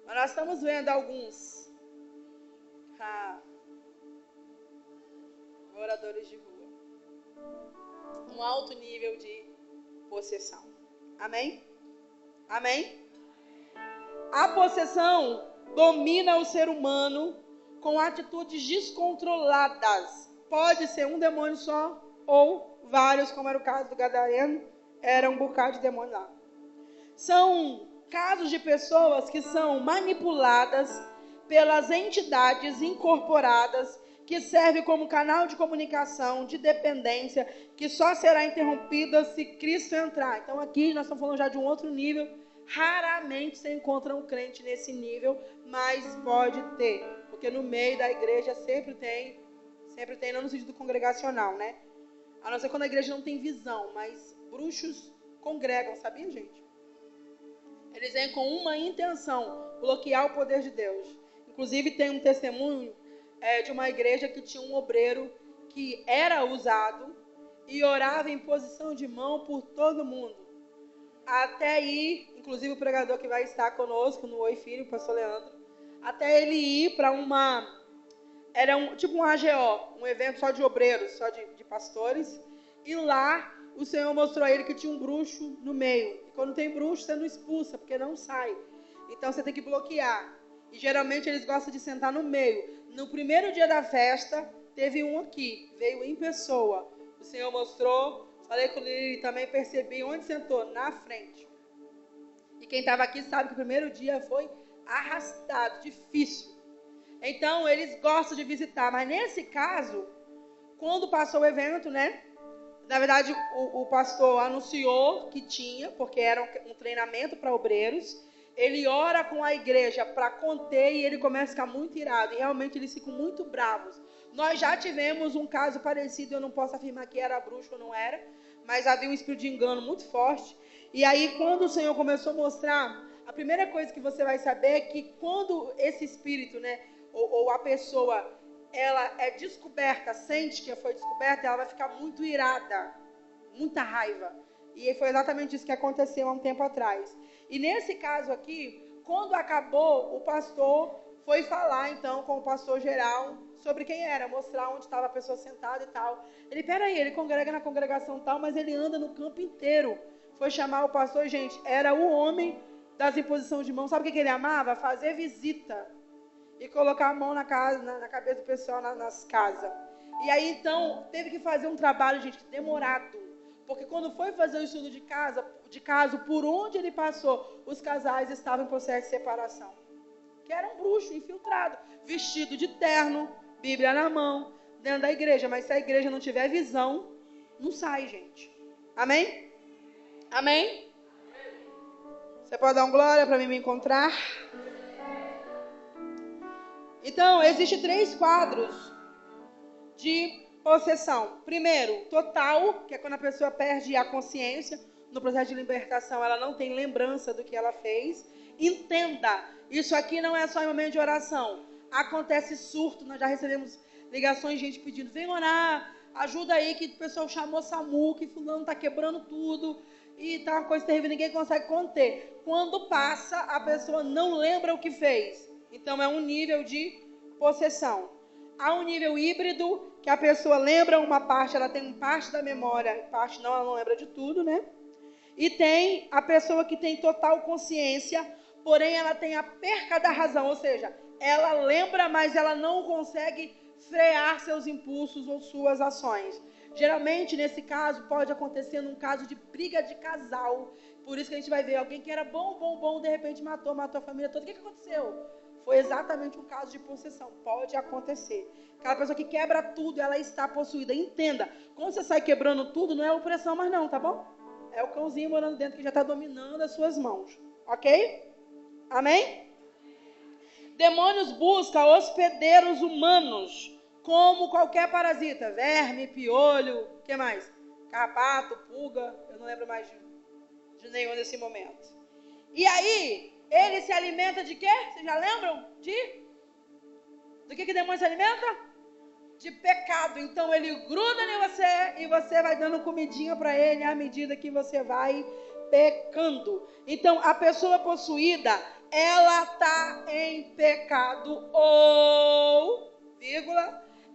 A: Mas nós estamos vendo alguns moradores de rua. Um alto nível de possessão. Amém? Amém? A possessão domina o ser humano com atitudes descontroladas. Pode ser um demônio só ou vários, como era o caso do gadareno. Era um bocado de demônio lá. São casos de pessoas que são manipuladas pelas entidades incorporadas que servem como canal de comunicação, de dependência, que só será interrompida se Cristo entrar. Então aqui nós estamos falando já de um outro nível. Raramente você encontra um crente nesse nível, mas pode ter. Porque no meio da igreja sempre tem, não no sentido congregacional, né? A não ser quando a igreja não tem visão, mas bruxos congregam, sabia, gente? Eles vêm com uma intenção, bloquear o poder de Deus. Inclusive tem um testemunho de uma igreja que tinha um obreiro que era usado e orava em posição de mão por todo mundo. Até ir, inclusive o pregador que vai estar conosco no Oi Filho, o pastor Leandro, até ele ir para tipo um AGO, um evento só de obreiros, só de pastores, e lá o Senhor mostrou a ele que tinha um bruxo no meio. E quando tem bruxo, você não expulsa, porque não sai. Então você tem que bloquear. E geralmente eles gostam de sentar no meio. No primeiro dia da festa, teve um aqui, veio em pessoa. O Senhor mostrou, falei com ele, também percebi onde sentou, na frente. E quem estava aqui sabe que o primeiro dia foi arrastado, difícil. Então eles gostam de visitar. Mas nesse caso, quando passou o evento, né? Na verdade, o pastor anunciou que tinha, porque era um treinamento para obreiros. Ele ora com a igreja para conter e ele começa a ficar muito irado. E realmente eles ficam muito bravos. Nós já tivemos um caso parecido, eu não posso afirmar que era bruxo ou não era, mas havia um espírito de engano muito forte. E aí, quando o Senhor começou a mostrar, a primeira coisa que você vai saber é que quando esse espírito, né, ou a pessoa, ela é descoberta, sente que foi descoberta, ela vai ficar muito irada, muita raiva. E foi exatamente isso que aconteceu há um tempo atrás. E nesse caso aqui, quando acabou, o pastor foi falar então com o pastor geral sobre quem era, mostrar onde estava a pessoa sentada e tal. Ele congrega na congregação tal, mas ele anda no campo inteiro. Foi chamar o pastor, gente, era o homem das imposições de mãos. Sabe o que ele amava? Fazer visita e colocar a mão na cabeça do pessoal nas casas. E aí então teve que fazer um trabalho, gente, demorado. Porque quando foi fazer o estudo de caso, por onde ele passou, os casais estavam em processo de separação. Que era um bruxo infiltrado, vestido de terno, Bíblia na mão, dentro da igreja. Mas se a igreja não tiver visão, não sai, gente. Amém? Amém? Você pode dar um glória para mim me encontrar? Então, existem 3 quadros de possessão. Primeiro, total, que é quando a pessoa perde a consciência. No processo de libertação, ela não tem lembrança do que ela fez. Entenda, isso aqui não é só em momento de oração. Acontece surto, nós já recebemos ligações de gente pedindo, vem orar, ajuda aí que o pessoal chamou SAMU, que fulano está quebrando tudo, e tá uma coisa terrível, ninguém consegue conter. Quando passa, a pessoa não lembra o que fez. Então é um nível de possessão. Há um nível híbrido, que a pessoa lembra uma parte, ela tem parte da memória, parte não, ela não lembra de tudo, né? E tem a pessoa que tem total consciência, porém ela tem a perca da razão, ou seja, ela lembra, mas ela não consegue frear seus impulsos ou suas ações. Geralmente, nesse caso, pode acontecer num caso de briga de casal. Por isso que a gente vai ver alguém que era bom, de repente matou a família toda. O que aconteceu? Foi exatamente um caso de possessão. Pode acontecer. Aquela pessoa que quebra tudo, ela está possuída. Entenda, quando você sai quebrando tudo, não é opressão mais não, tá bom? É o cãozinho morando dentro que já está dominando as suas mãos. Ok? Amém? Demônios buscam hospedeiros humanos, como qualquer parasita. Verme, piolho, o que mais? Carrapato, pulga, eu não lembro mais de nenhum nesse momento. E aí, ele se alimenta de quê? Vocês já lembram? Do que demônio se alimenta? De pecado. Então ele gruda em você e você vai dando comidinha para ele à medida que você vai pecando. Então a pessoa possuída, ela está em pecado ou,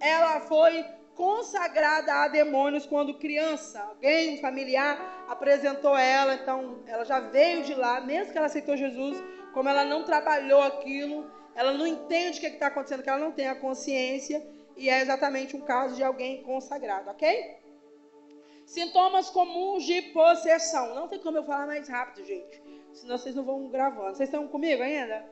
A: ela foi consagrada a demônios quando criança. Alguém, um familiar, apresentou ela, então ela já veio de lá, mesmo que ela aceitou Jesus, como ela não trabalhou aquilo, ela não entende o que está acontecendo, que ela não tem a consciência, e é exatamente um caso de alguém consagrado, ok? Sintomas comuns de possessão. Não tem como eu falar mais rápido, gente, senão vocês não vão gravando. Vocês estão comigo ainda?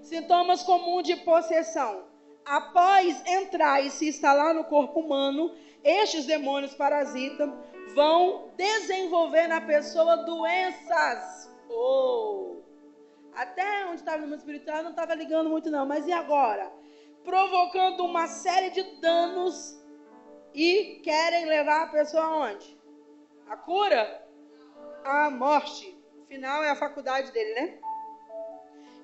A: Sintomas comuns de possessão. Após entrar e se instalar no corpo humano, estes demônios parasitas vão desenvolver na pessoa doenças. Até onde estava no mundo espiritual, não estava ligando muito não, mas e agora? Provocando uma série de danos e querem levar a pessoa aonde? A cura? A morte. Afinal, é a faculdade dele, né?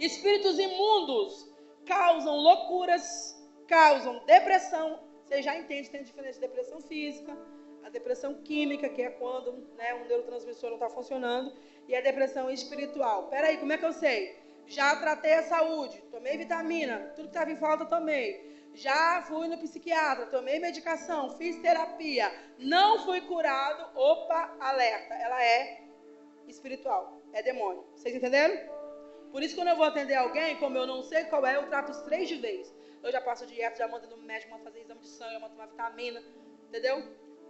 A: Espíritos imundos causam loucuras, causam depressão. Você já entende, tem a diferença de depressão física, a depressão química, que é quando um neurotransmissor não está funcionando, e a depressão espiritual. Peraí, como é que eu sei? Já tratei a saúde, tomei vitamina, tudo que estava em falta tomei. Já fui no psiquiatra, tomei medicação, fiz terapia, não fui curado. Opa, alerta, ela é espiritual, é demônio. Vocês entenderam? Por isso, quando eu vou atender alguém, como eu não sei qual é, eu trato os 3 de vez. Eu já passo dieta, já mando no médico, mando fazer exame de sangue, eu mando tomar vitamina, entendeu?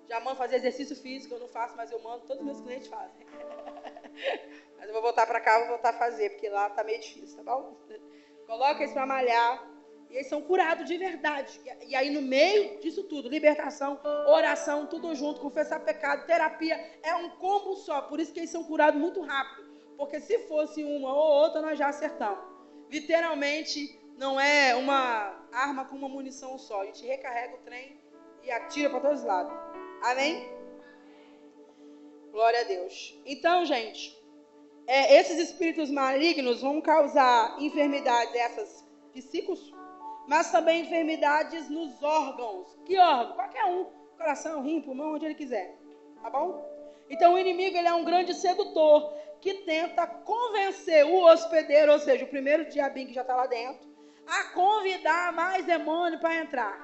A: Já mando fazer exercício físico, eu não faço, mas eu mando, todos os meus clientes fazem. Mas eu vou voltar para cá, vou voltar a fazer, porque lá tá meio difícil, tá bom? Coloca eles para malhar, e eles são curados de verdade. E aí, no meio disso tudo, libertação, oração, tudo junto, confessar pecado, terapia, é um combo só. Por isso que eles são curados muito rápido. Porque se fosse uma ou outra, nós já acertamos. Literalmente, não é uma arma com uma munição só. A gente recarrega o trem e atira para todos os lados. Amém? Glória a Deus. Então, gente, esses espíritos malignos vão causar enfermidades, essas psíquicas, mas também enfermidades nos órgãos. Que órgão? Qualquer um. Coração, rim, pulmão, onde ele quiser. Tá bom? Então, o inimigo, ele é um grande sedutor que tenta convencer o hospedeiro, ou seja, o primeiro diabinho que já está lá dentro, a convidar mais demônio para entrar.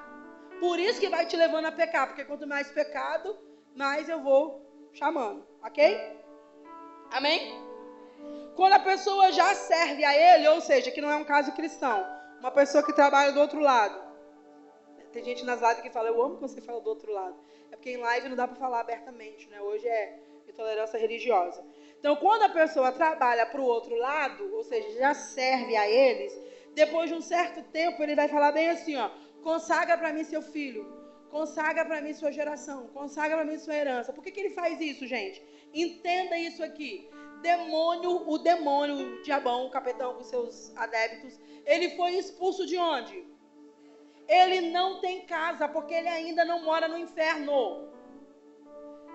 A: Por isso que vai te levando a pecar, porque quanto mais pecado, mais eu vou chamando, ok? Amém? Quando a pessoa já serve a ele, ou seja, que não é um caso cristão, uma pessoa que trabalha do outro lado. Tem gente nas lives que fala, eu amo que você fala do outro lado. É porque em live não dá para falar abertamente, né? Hoje é intolerância religiosa. Então, quando a pessoa trabalha para o outro lado, ou seja, já serve a eles, depois de um certo tempo, ele vai falar bem assim, ó, consagra para mim seu filho, consagra para mim sua geração, consagra para mim sua herança. Por que ele faz isso, gente? Entenda isso aqui. O demônio, o diabão, o capetão com seus adébitos, ele foi expulso de onde? Ele não tem casa, porque ele ainda não mora no inferno.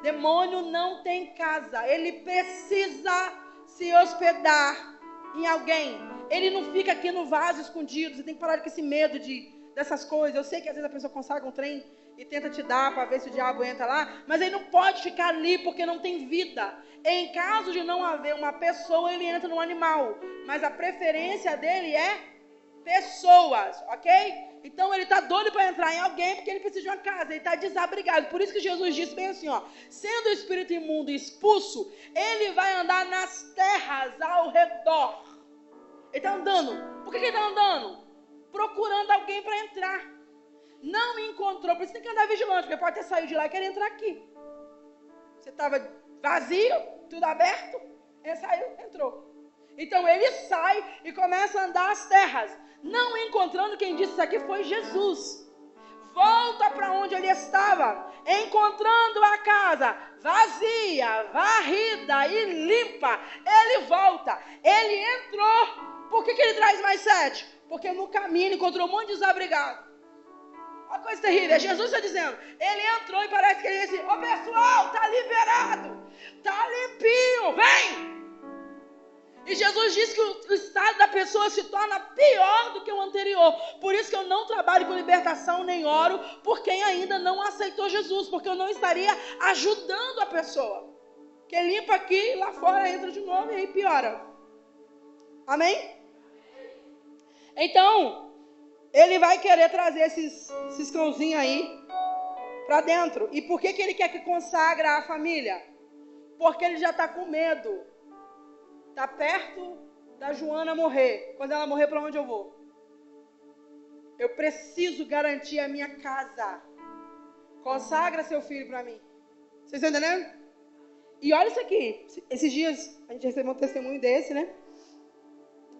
A: Demônio não tem casa. Ele precisa se hospedar em alguém. Ele não fica aqui no vaso escondido. Você tem que parar com esse medo dessas coisas. Eu sei que às vezes a pessoa consagra um trem e tenta te dar para ver se o diabo entra lá. Mas ele não pode ficar ali porque não tem vida. Em caso de não haver uma pessoa, ele entra no animal. Mas a preferência dele é pessoas, ok? Então ele está doido para entrar em alguém porque ele precisa de uma casa, ele está desabrigado. Por isso que Jesus disse bem assim, ó, sendo o espírito imundo expulso, ele vai andar nas terras ao redor. Ele está andando. Por que ele está andando? Procurando alguém para entrar. Não encontrou, por isso tem que andar vigilante, porque pode ter saído de lá e querer entrar aqui. Você estava vazio, tudo aberto, ele saiu, entrou. Então ele sai e começa a andar as terras. Não encontrando, quem disse isso aqui foi Jesus. Volta para onde ele estava, encontrando a casa vazia, varrida e limpa. Ele volta, ele entrou. Por que ele traz mais 7? Porque no caminho ele encontrou um monte de desabrigado. Olha coisa terrível, Jesus está dizendo, ele entrou e parece que ele disse, ô pessoal, tá liberado, tá limpinho, vem! E Jesus disse que o estado da pessoa se torna pior do que o anterior. Por isso que eu não trabalho com libertação nem oro por quem ainda não aceitou Jesus. Porque eu não estaria ajudando a pessoa. Que limpa aqui, lá fora entra de novo e aí piora. Amém? Então, ele vai querer trazer esses cãozinhos aí para dentro. E por que ele quer que consagra a família? Porque ele já está com medo. Está perto da Joana morrer. Quando ela morrer, para onde eu vou? Eu preciso garantir a minha casa. Consagra seu filho para mim. Vocês estão entendendo? E olha isso aqui. Esses dias a gente recebeu um testemunho desse, né?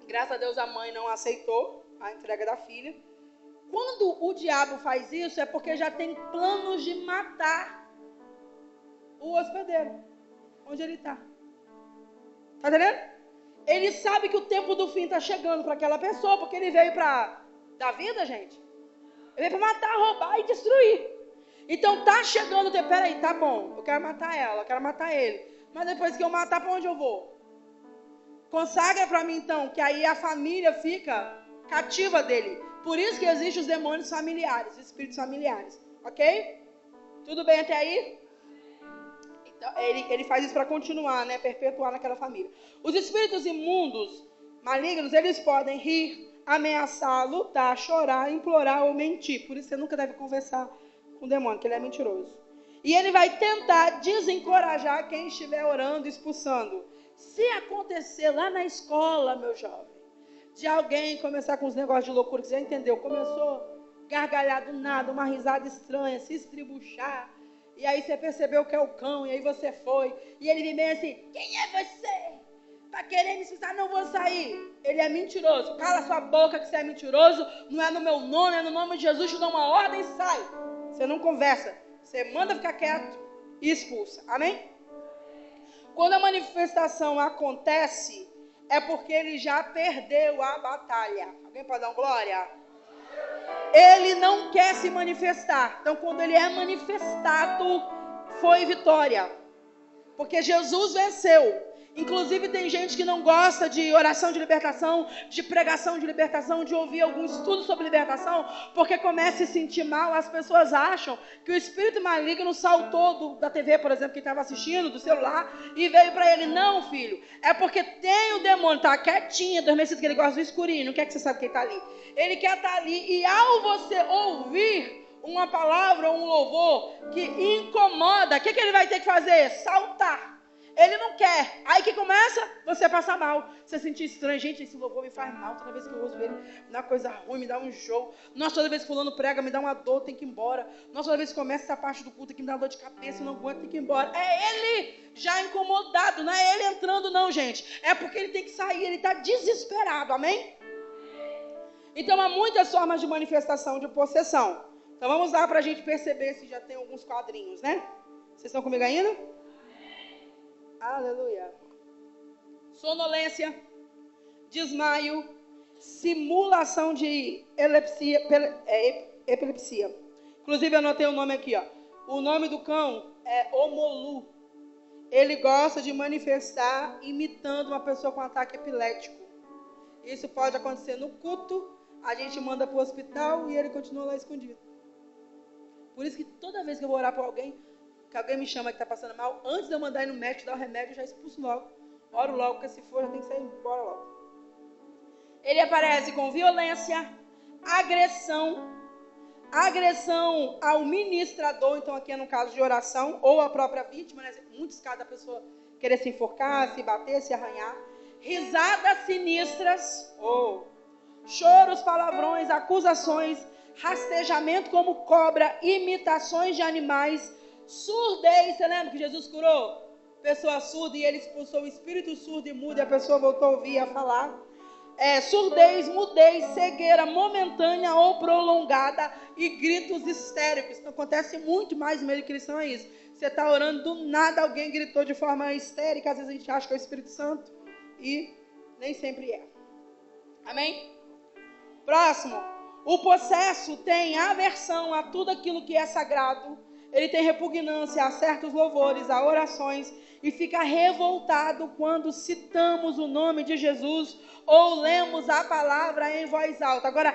A: Graças a Deus a mãe não aceitou a entrega da filha. Quando o diabo faz isso, é porque já tem planos de matar o hospedeiro. Onde ele está. Tá entendendo? Ele sabe que o tempo do fim está chegando para aquela pessoa, porque ele veio para dar vida, gente. Ele veio para matar, roubar e destruir. Então tá chegando o tempo. Peraí, tá bom, eu quero matar ela, eu quero matar ele. Mas depois que eu matar, para onde eu vou? Consagra para mim então, que aí a família fica cativa dele. Por isso que existem os demônios familiares, os espíritos familiares. Ok? Tudo bem até aí? Ele faz isso para continuar, né? Perpetuar naquela família. Os espíritos imundos, malignos, eles podem rir, ameaçar, lutar, chorar, implorar ou mentir. Por isso você nunca deve conversar com o demônio, que ele é mentiroso. E ele vai tentar desencorajar quem estiver orando, expulsando. Se acontecer lá na escola, meu jovem, de alguém começar com os negócios de loucura, que você já entendeu, começou gargalhar do nada, uma risada estranha, se estribuchar. E aí você percebeu que é o cão, e aí você foi. E ele vem bem assim, quem é você? Tá querendo me expulsar? Não vou sair. Ele é mentiroso. Cala sua boca que você é mentiroso. Não é no meu nome, é no nome de Jesus. Te dou uma ordem e sai. Você não conversa. Você manda ficar quieto e expulsa. Amém? Quando a manifestação acontece, é porque ele já perdeu a batalha. Alguém pode dar uma glória? Ele não quer se manifestar. Então, quando ele é manifestado, foi vitória. Porque Jesus venceu. Inclusive, tem gente que não gosta de oração de libertação, de pregação de libertação, de ouvir algum estudo sobre libertação, porque começa a se sentir mal. As pessoas acham que o espírito maligno saltou da TV, por exemplo, que estava assistindo, do celular, e veio para ele. Não, filho, é porque tem o demônio, tá quietinho, adormecido, que ele gosta do escurinho, não quer que você saiba que ele está ali. Ele quer estar ali, e ao você ouvir uma palavra ou um louvor que incomoda, o que ele vai ter que fazer? Saltar. Ele não quer. Aí que começa, você passa mal. Você sentir estranho. Gente, esse louvor me faz mal. Toda vez que eu ouço ele, me dá uma coisa ruim, me dá um jogo. Nossa, toda vez que fulano prega, me dá uma dor, tem que ir embora. Nossa, toda vez que começa essa parte do culto, que me dá uma dor de cabeça, eu não aguento, tem que ir embora. É ele já incomodado, não é ele entrando não, gente. É porque ele tem que sair, ele está desesperado, amém? Então, há muitas formas de manifestação de possessão. Então, vamos lá para a gente perceber se já tem alguns quadrinhos, né? Vocês estão comigo ainda? Aleluia. Sonolência, desmaio, simulação de epilepsia. Inclusive, eu anotei o nome aqui, ó. O nome do cão é Omolu. Ele gosta de manifestar imitando uma pessoa com ataque epilético. Isso pode acontecer no culto, a gente manda para o hospital e ele continua lá escondido. Por isso que toda vez que eu vou orar para alguém, que alguém me chama que está passando mal, antes de eu mandar ir no médico dar o remédio, eu já expulso logo. Oro logo, porque se for, já tem que sair embora logo. Ele aparece com violência, agressão ao ministrador, então aqui é no caso de oração, ou a própria vítima, né? Muitos casos da pessoa querer se enforcar, se bater, se arranhar. Risadas sinistras, choros, palavrões, acusações, rastejamento como cobra, imitações de animais, surdez. Você lembra que Jesus curou pessoa surda e ele expulsou o espírito surdo e mudo e a pessoa voltou a ouvir e a falar? Surdez, mudez, cegueira momentânea ou prolongada e gritos histéricos. Então, acontece muito mais no meio de cristão, é isso. Você está orando, do nada alguém gritou de forma histérica, às vezes a gente acha que é o Espírito Santo e nem sempre é. Amém? Próximo. O possesso tem aversão a tudo aquilo que é sagrado. Ele tem repugnância a certos louvores, a orações, e fica revoltado quando citamos o nome de Jesus ou lemos a palavra em voz alta. Agora,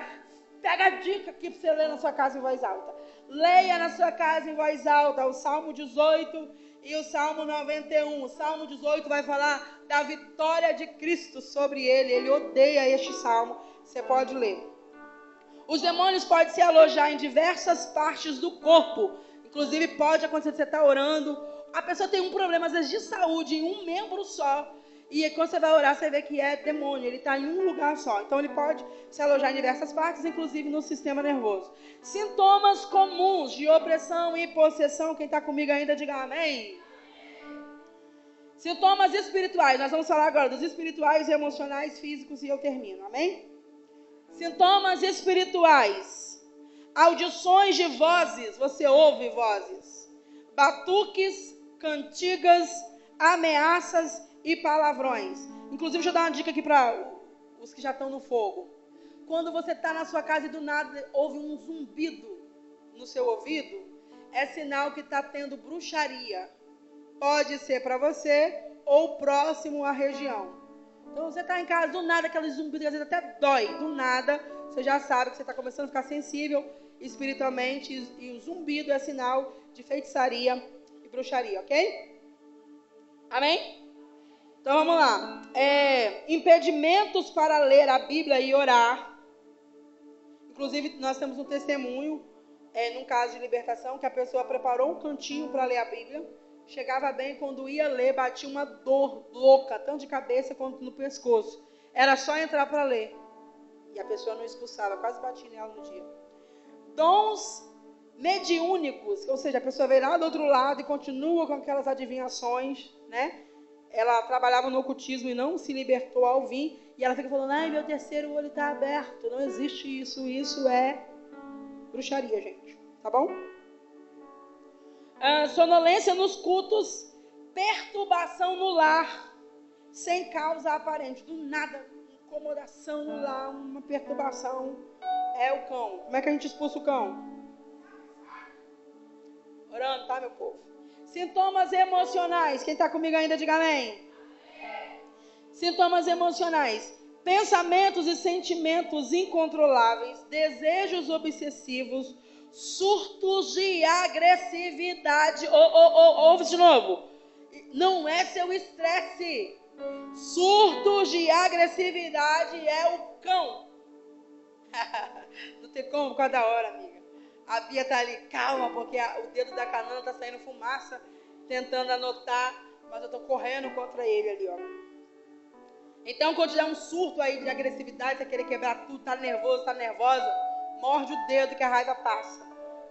A: pega a dica aqui para você ler na sua casa em voz alta. Leia na sua casa em voz alta o Salmo 18 e o Salmo 91. O Salmo 18 vai falar da vitória de Cristo sobre ele. Ele odeia este salmo. Você pode ler. Os demônios podem se alojar em diversas partes do corpo. Inclusive, pode acontecer que você está orando, a pessoa tem um problema, às vezes, de saúde em um membro só. E quando você vai orar, você vê que é demônio, ele está em um lugar só. Então, ele pode se alojar em diversas partes, inclusive no sistema nervoso. Sintomas comuns de opressão e possessão. Quem está comigo ainda, diga amém. Sintomas espirituais. Nós vamos falar agora dos espirituais, emocionais, físicos e eu termino, amém? Sintomas espirituais. Audições de vozes, você ouve vozes. Batuques, cantigas, ameaças e palavrões. Inclusive, deixa eu dar uma dica aqui para os que já estão no fogo. Quando você está na sua casa e do nada ouve um zumbido no seu ouvido, é sinal que está tendo bruxaria. Pode ser para você ou próximo à região. Então, você está em casa, do nada, aquele zumbido que às vezes até dói. Do nada, você já sabe que você está começando a ficar sensível espiritualmente, e o zumbido é sinal de feitiçaria e bruxaria, ok? Amém? Então vamos lá. Impedimentos para ler a Bíblia e orar. Inclusive, nós temos um testemunho, num caso de libertação, que a pessoa preparou um cantinho para ler a Bíblia, chegava bem, quando ia ler, batia uma dor louca, tanto de cabeça quanto no pescoço. Era só entrar para ler. E a pessoa não expulsava, quase batia nela no dia. Dons mediúnicos, ou seja, a pessoa veio lá do outro lado e continua com aquelas adivinhações, né? Ela trabalhava no ocultismo e não se libertou ao vir, e ela fica falando, ai, meu terceiro olho está aberto, não existe isso, isso é bruxaria, gente, tá bom? Sonolência nos cultos, perturbação no lar, sem causa aparente. Do nada, incomodação lá, uma perturbação. É o cão. Como é que a gente expulsa o cão? Orando, tá, meu povo? Sintomas emocionais. Quem está comigo ainda, diga amém. Sintomas emocionais. Pensamentos e sentimentos incontroláveis, desejos obsessivos, surtos de agressividade. Ouve de novo. Não é seu estresse. Surtos de agressividade é o cão. Não tem como por causa da hora, amiga. A Bia tá ali, calma, porque o dedo da canana tá saindo fumaça, tentando anotar, mas eu tô correndo contra ele ali, ó. Então, quando tiver um surto aí de agressividade, você querer quebrar tudo, tá nervoso, tá nervosa, morde o dedo que a raiva passa.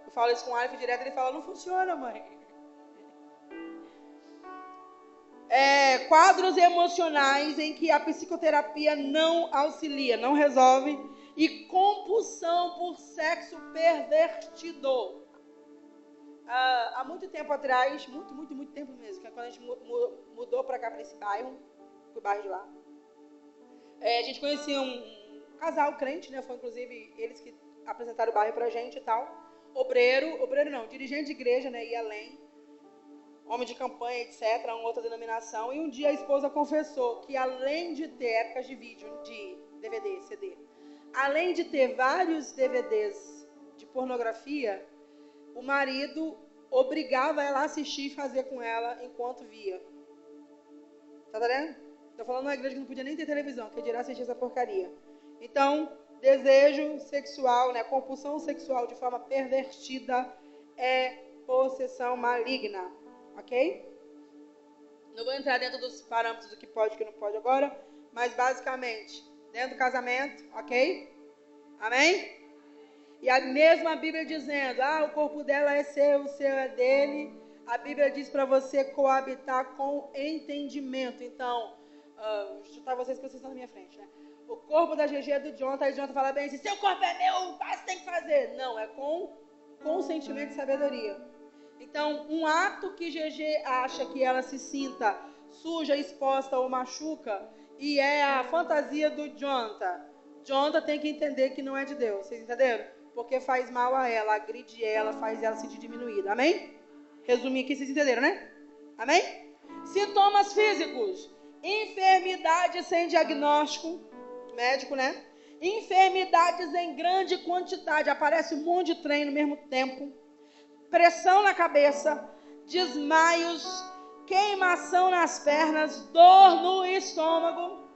A: Eu falo isso com o Alif direto, ele fala, não funciona, mãe. Quadros emocionais em que a psicoterapia não auxilia, não resolve, e compulsão por sexo pervertido. Há muito tempo atrás, muito tempo mesmo, que é quando a gente mudou para cá, para esse bairro, pro bairro de lá, a gente conhecia um casal crente, né? Foi inclusive eles que apresentaram o bairro pra gente e tal. Obreiro não, dirigente de igreja, né? E além, homem de campanha, etc., uma outra denominação. E um dia a esposa confessou que além de ter épocas de vídeo, de DVD, CD, além de ter vários DVDs de pornografia, o marido obrigava ela a assistir e fazer com ela enquanto via. Tá vendo? Estou falando numa igreja que não podia nem ter televisão, que dirá assistir essa porcaria. Então, desejo sexual, né, compulsão sexual de forma pervertida é possessão maligna, ok? Não vou entrar dentro dos parâmetros do que pode e que não pode agora, mas basicamente, dentro do casamento, ok? Amém? E a mesma Bíblia dizendo, o corpo dela é seu, o seu é dele. A Bíblia diz para você coabitar com entendimento. Então, vou chutar vocês que vocês estão na minha frente, né? O corpo da GG é do Jonathan, e o Jonathan fala bem assim, seu corpo é meu, você tem que fazer. Não, é com consentimento e sabedoria. Então, um ato que GG acha que ela se sinta suja, exposta ou machuca, e é a fantasia do Jonathan. Jonathan tem que entender que não é de Deus, vocês entenderam? Porque faz mal a ela, agride ela, faz ela se sentir diminuída, amém? Resumir aqui, vocês entenderam, né? Amém? Sintomas físicos. Enfermidade sem diagnóstico médico, né? Enfermidades em grande quantidade. Aparece um monte de trem no mesmo tempo. Pressão na cabeça. Desmaios. Queimação nas pernas. Dor no estômago.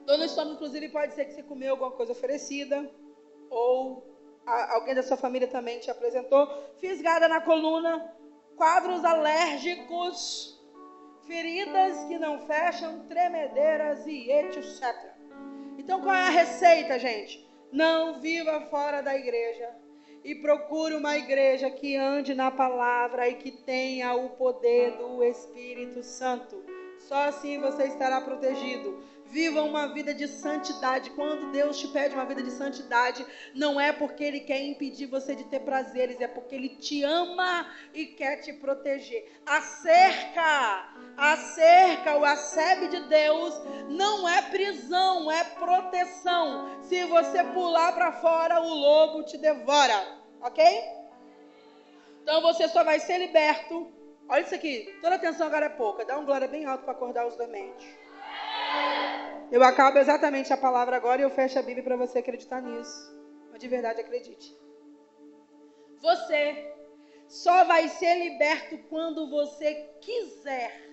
A: Dor no estômago, inclusive, pode ser que você comeu alguma coisa oferecida. Ou alguém da sua família também te apresentou. Fisgada na coluna. Quadros alérgicos. Feridas que não fecham, tremedeiras e etc. Então, qual é a receita, gente? Não viva fora da igreja e procure uma igreja que ande na palavra e que tenha o poder do Espírito Santo. Só assim você estará protegido. Viva uma vida de santidade. Quando Deus te pede uma vida de santidade, não é porque Ele quer impedir você de ter prazeres, é porque Ele te ama e quer te proteger. A cerca, o asebe de Deus não é prisão, é proteção. Se você pular para fora, o lobo te devora, ok? Então você só vai ser liberto. Olha isso aqui, toda atenção agora é pouca. Dá um glória bem alto para acordar os dementes. Eu acabo exatamente a palavra agora e eu fecho a Bíblia para você acreditar nisso. Mas de verdade acredite. Você só vai ser liberto quando você quiser.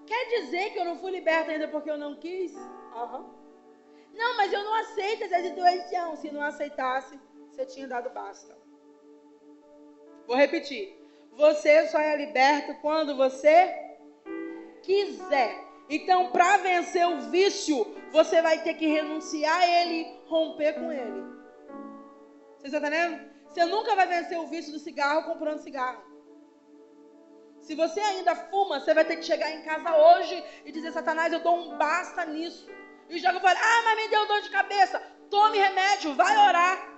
A: Quer dizer que eu não fui liberta ainda porque eu não quis? Não, mas eu não aceito essa situação. Se não aceitasse, você tinha dado basta. Vou repetir. Você só é liberto quando você quiser. Então, para vencer o vício, você vai ter que renunciar a ele, romper com ele. Vocês estão entendendo? Você nunca vai vencer o vício do cigarro comprando cigarro. Se você ainda fuma, você vai ter que chegar em casa hoje e dizer, Satanás, eu dou um basta nisso. E joga fora, mas me deu dor de cabeça. Tome remédio, vai orar.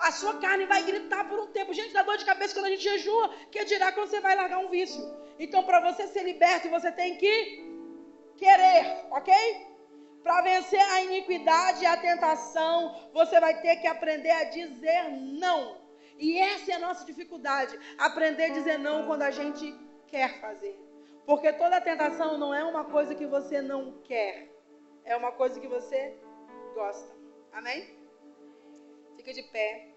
A: A sua carne vai gritar por um tempo. Gente, dá dor de cabeça quando a gente jejua. Que dirá quando você vai largar um vício. Então, para você ser liberto, você tem que querer, ok? Para vencer a iniquidade e a tentação, você vai ter que aprender a dizer não. E essa é a nossa dificuldade. Aprender a dizer não quando a gente quer fazer. Porque toda tentação não é uma coisa que você não quer. É uma coisa que você gosta. Amém? Fica de pé.